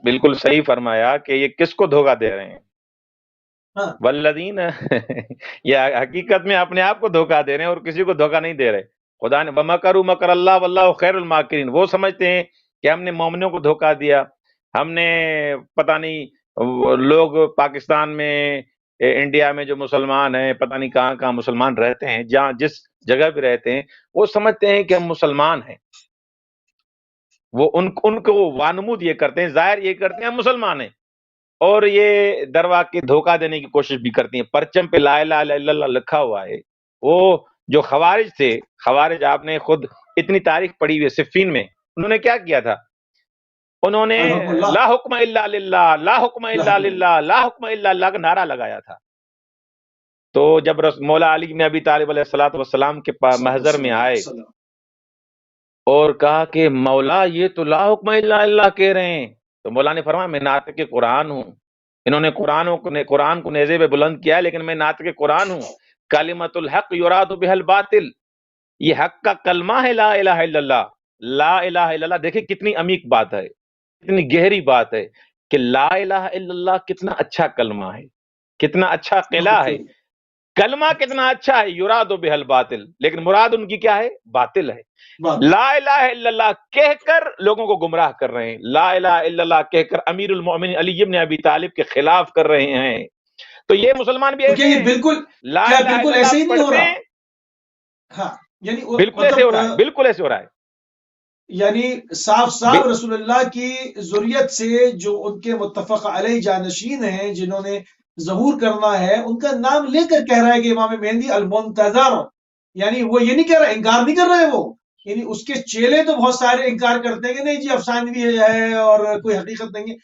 بالکل صحیح فرمایا کہ یہ کس کو دھوکہ دے رہے ہیں. والذین یہ حقیقت میں اپنے آپ کو دھوکہ دے رہے ہیں اور کسی کو دھوکہ نہیں دے رہے. خدا نے وَمَكَرُوا مَكْرَ اللَّهِ وَاللَّهُ خَيْرُ الْمَاكِرِينَ. وہ سمجھتے ہیں کہ ہم نے مومنوں کو دھوکہ دیا، ہم نے پتہ نہیں لوگ پاکستان میں انڈیا میں جو مسلمان ہیں پتہ نہیں کہاں کہاں مسلمان رہتے ہیں، جہاں جس جگہ بھی رہتے ہیں وہ سمجھتے ہیں کہ ہم مسلمان ہیں. وہ ان کو وانمود یہ کرتے ہیں، ظاہر یہ کرتے ہیں ہم مسلمان ہیں، اور یہ دروا کے دھوکہ دینے کی کوشش بھی کرتی ہیں. پرچم پہ لا الہ الا اللہ لکھا ہوا ہے. وہ جو خوارج تھے، خوارج آپ نے خود اتنی تاریخ پڑھی ہوئی ہے. صفین میں انہوں نے کیا کیا تھا؟ انہوں نے لا حکم الا للہ، لا حکم الا للہ، لا حکم الا اللہ کا نعرہ لگایا تھا. تو جب مولا علی بن ابی طالب علیہ الصلوۃ والسلام کے محضر میں آئے اور کہا کہ مولا یہ تو لا حکم الا اللہ کہہ رہے ہیں، تو مولا نے فرمایا میں ناطق قرآن ہوں. انہوں نے قرآن کو نیزے پہ بلند کیا ہے لیکن میں ناطق قرآن ہوں. کلمۃ الحق یراد بها الباطل، یہ حق کا کلمہ ہے لا الہ الا اللہ. لا الہ الا اللہ دیکھیں کتنی عمیق بات ہے، کتنی گہری بات ہے کہ لا الہ الا اللہ کتنا اچھا کلمہ ہے، کتنا اچھا قلعہ ہے. کلمہ کتنا اچھا ہے، یراد بها الباطل، لیکن مراد ان کی کیا ہے؟ باطل ہے. لا الہ الا اللہ کہہ کر لوگوں کو گمراہ کر رہے ہیں. لا الہ الا اللہ کہہ کر امیر المؤمنین علی بن ابی طالب کے خلاف کر رہے ہیں. تو یہ مسلمان بھی ایسے ہیں، بالکل لا الہ الا اللہ پڑھتے ہیں. ہاں یعنی بالکل ایسے ہو رہا ہے، بالکل ایسے ہو رہا ہے. یعنی صاف صاف رسول اللہ کی ذریت سے جو ان کے متفق علیہ جانشین ہیں جنہوں نے ظہور کرنا ہے، ان کا نام لے کر کہہ رہا ہے کہ امام مہدی المنتظر. یعنی وہ یہ نہیں کہہ رہا، انکار نہیں کر رہے وہ. یعنی اس کے چیلے تو بہت سارے انکار کرتے ہیں کہ نہیں جی افسانوی ہے اور کوئی حقیقت نہیں ہے.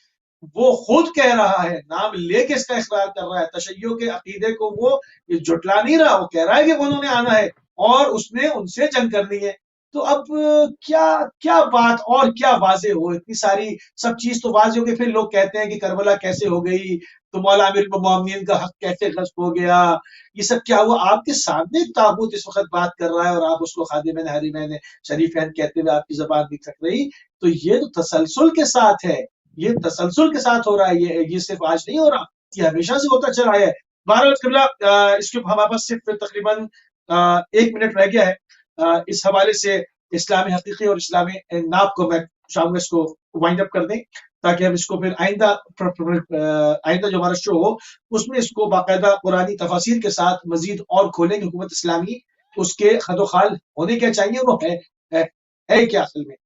وہ خود کہہ رہا ہے، نام لے کے اس کا اقرار کر رہا ہے. تشیع کے عقیدے کو وہ جھٹلا نہیں رہا، وہ کہہ رہا ہے کہ انہوں نے آنا ہے اور اس نے ان سے جنگ کرنی ہے. تو اب کیا بات اور کیا واضح ہو؟ اتنی ساری سب چیز تو واضح ہو گئی. پھر لوگ کہتے ہیں کہ کربلا کیسے ہو گئی، تو مولا امیر المومنین کا حق کیسے غصب ہو گیا، یہ سب کیا ہوا؟ آپ کے سامنے طاغوت اس وقت بات کر رہا ہے اور آپ اس کو خادمین حریمین شریفین کہتے ہوئے آپ کی زبان نہیں تھک رہی. تو یہ تو تسلسل کے ساتھ ہے، یہ تسلسل کے ساتھ ہو رہا ہے. یہ صرف آج نہیں ہو رہا، یہ ہمیشہ سے ہوتا چلا ہے. بہرحال قبلہ اس کے ہمارے پاس صرف تقریباً 1 منٹ رہ گیا ہے. اس حوالے سے اسلامی حقیقی اور اسلامی ناب کو میں چاہوں گا اس کو وائنڈ اپ کر دیں تاکہ ہم اس کو پھر آئندہ جو ہمارا شو ہو اس میں اس کو باقاعدہ قرآنی تفاسیر کے ساتھ مزید اور کھولیں گے. حکومت اسلامی اس کے خد و خال ہونے کیا چاہیے، وہ ہے کیا، اصل میں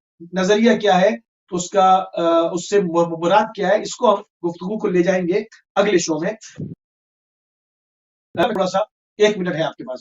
نظریہ کیا ہے اس کا، اس سے مراد کیا ہے، اس کو ہم گفتگو کو لے جائیں گے اگلے شو میں. تھوڑا سا 1 منٹ ہے آپ کے پاس.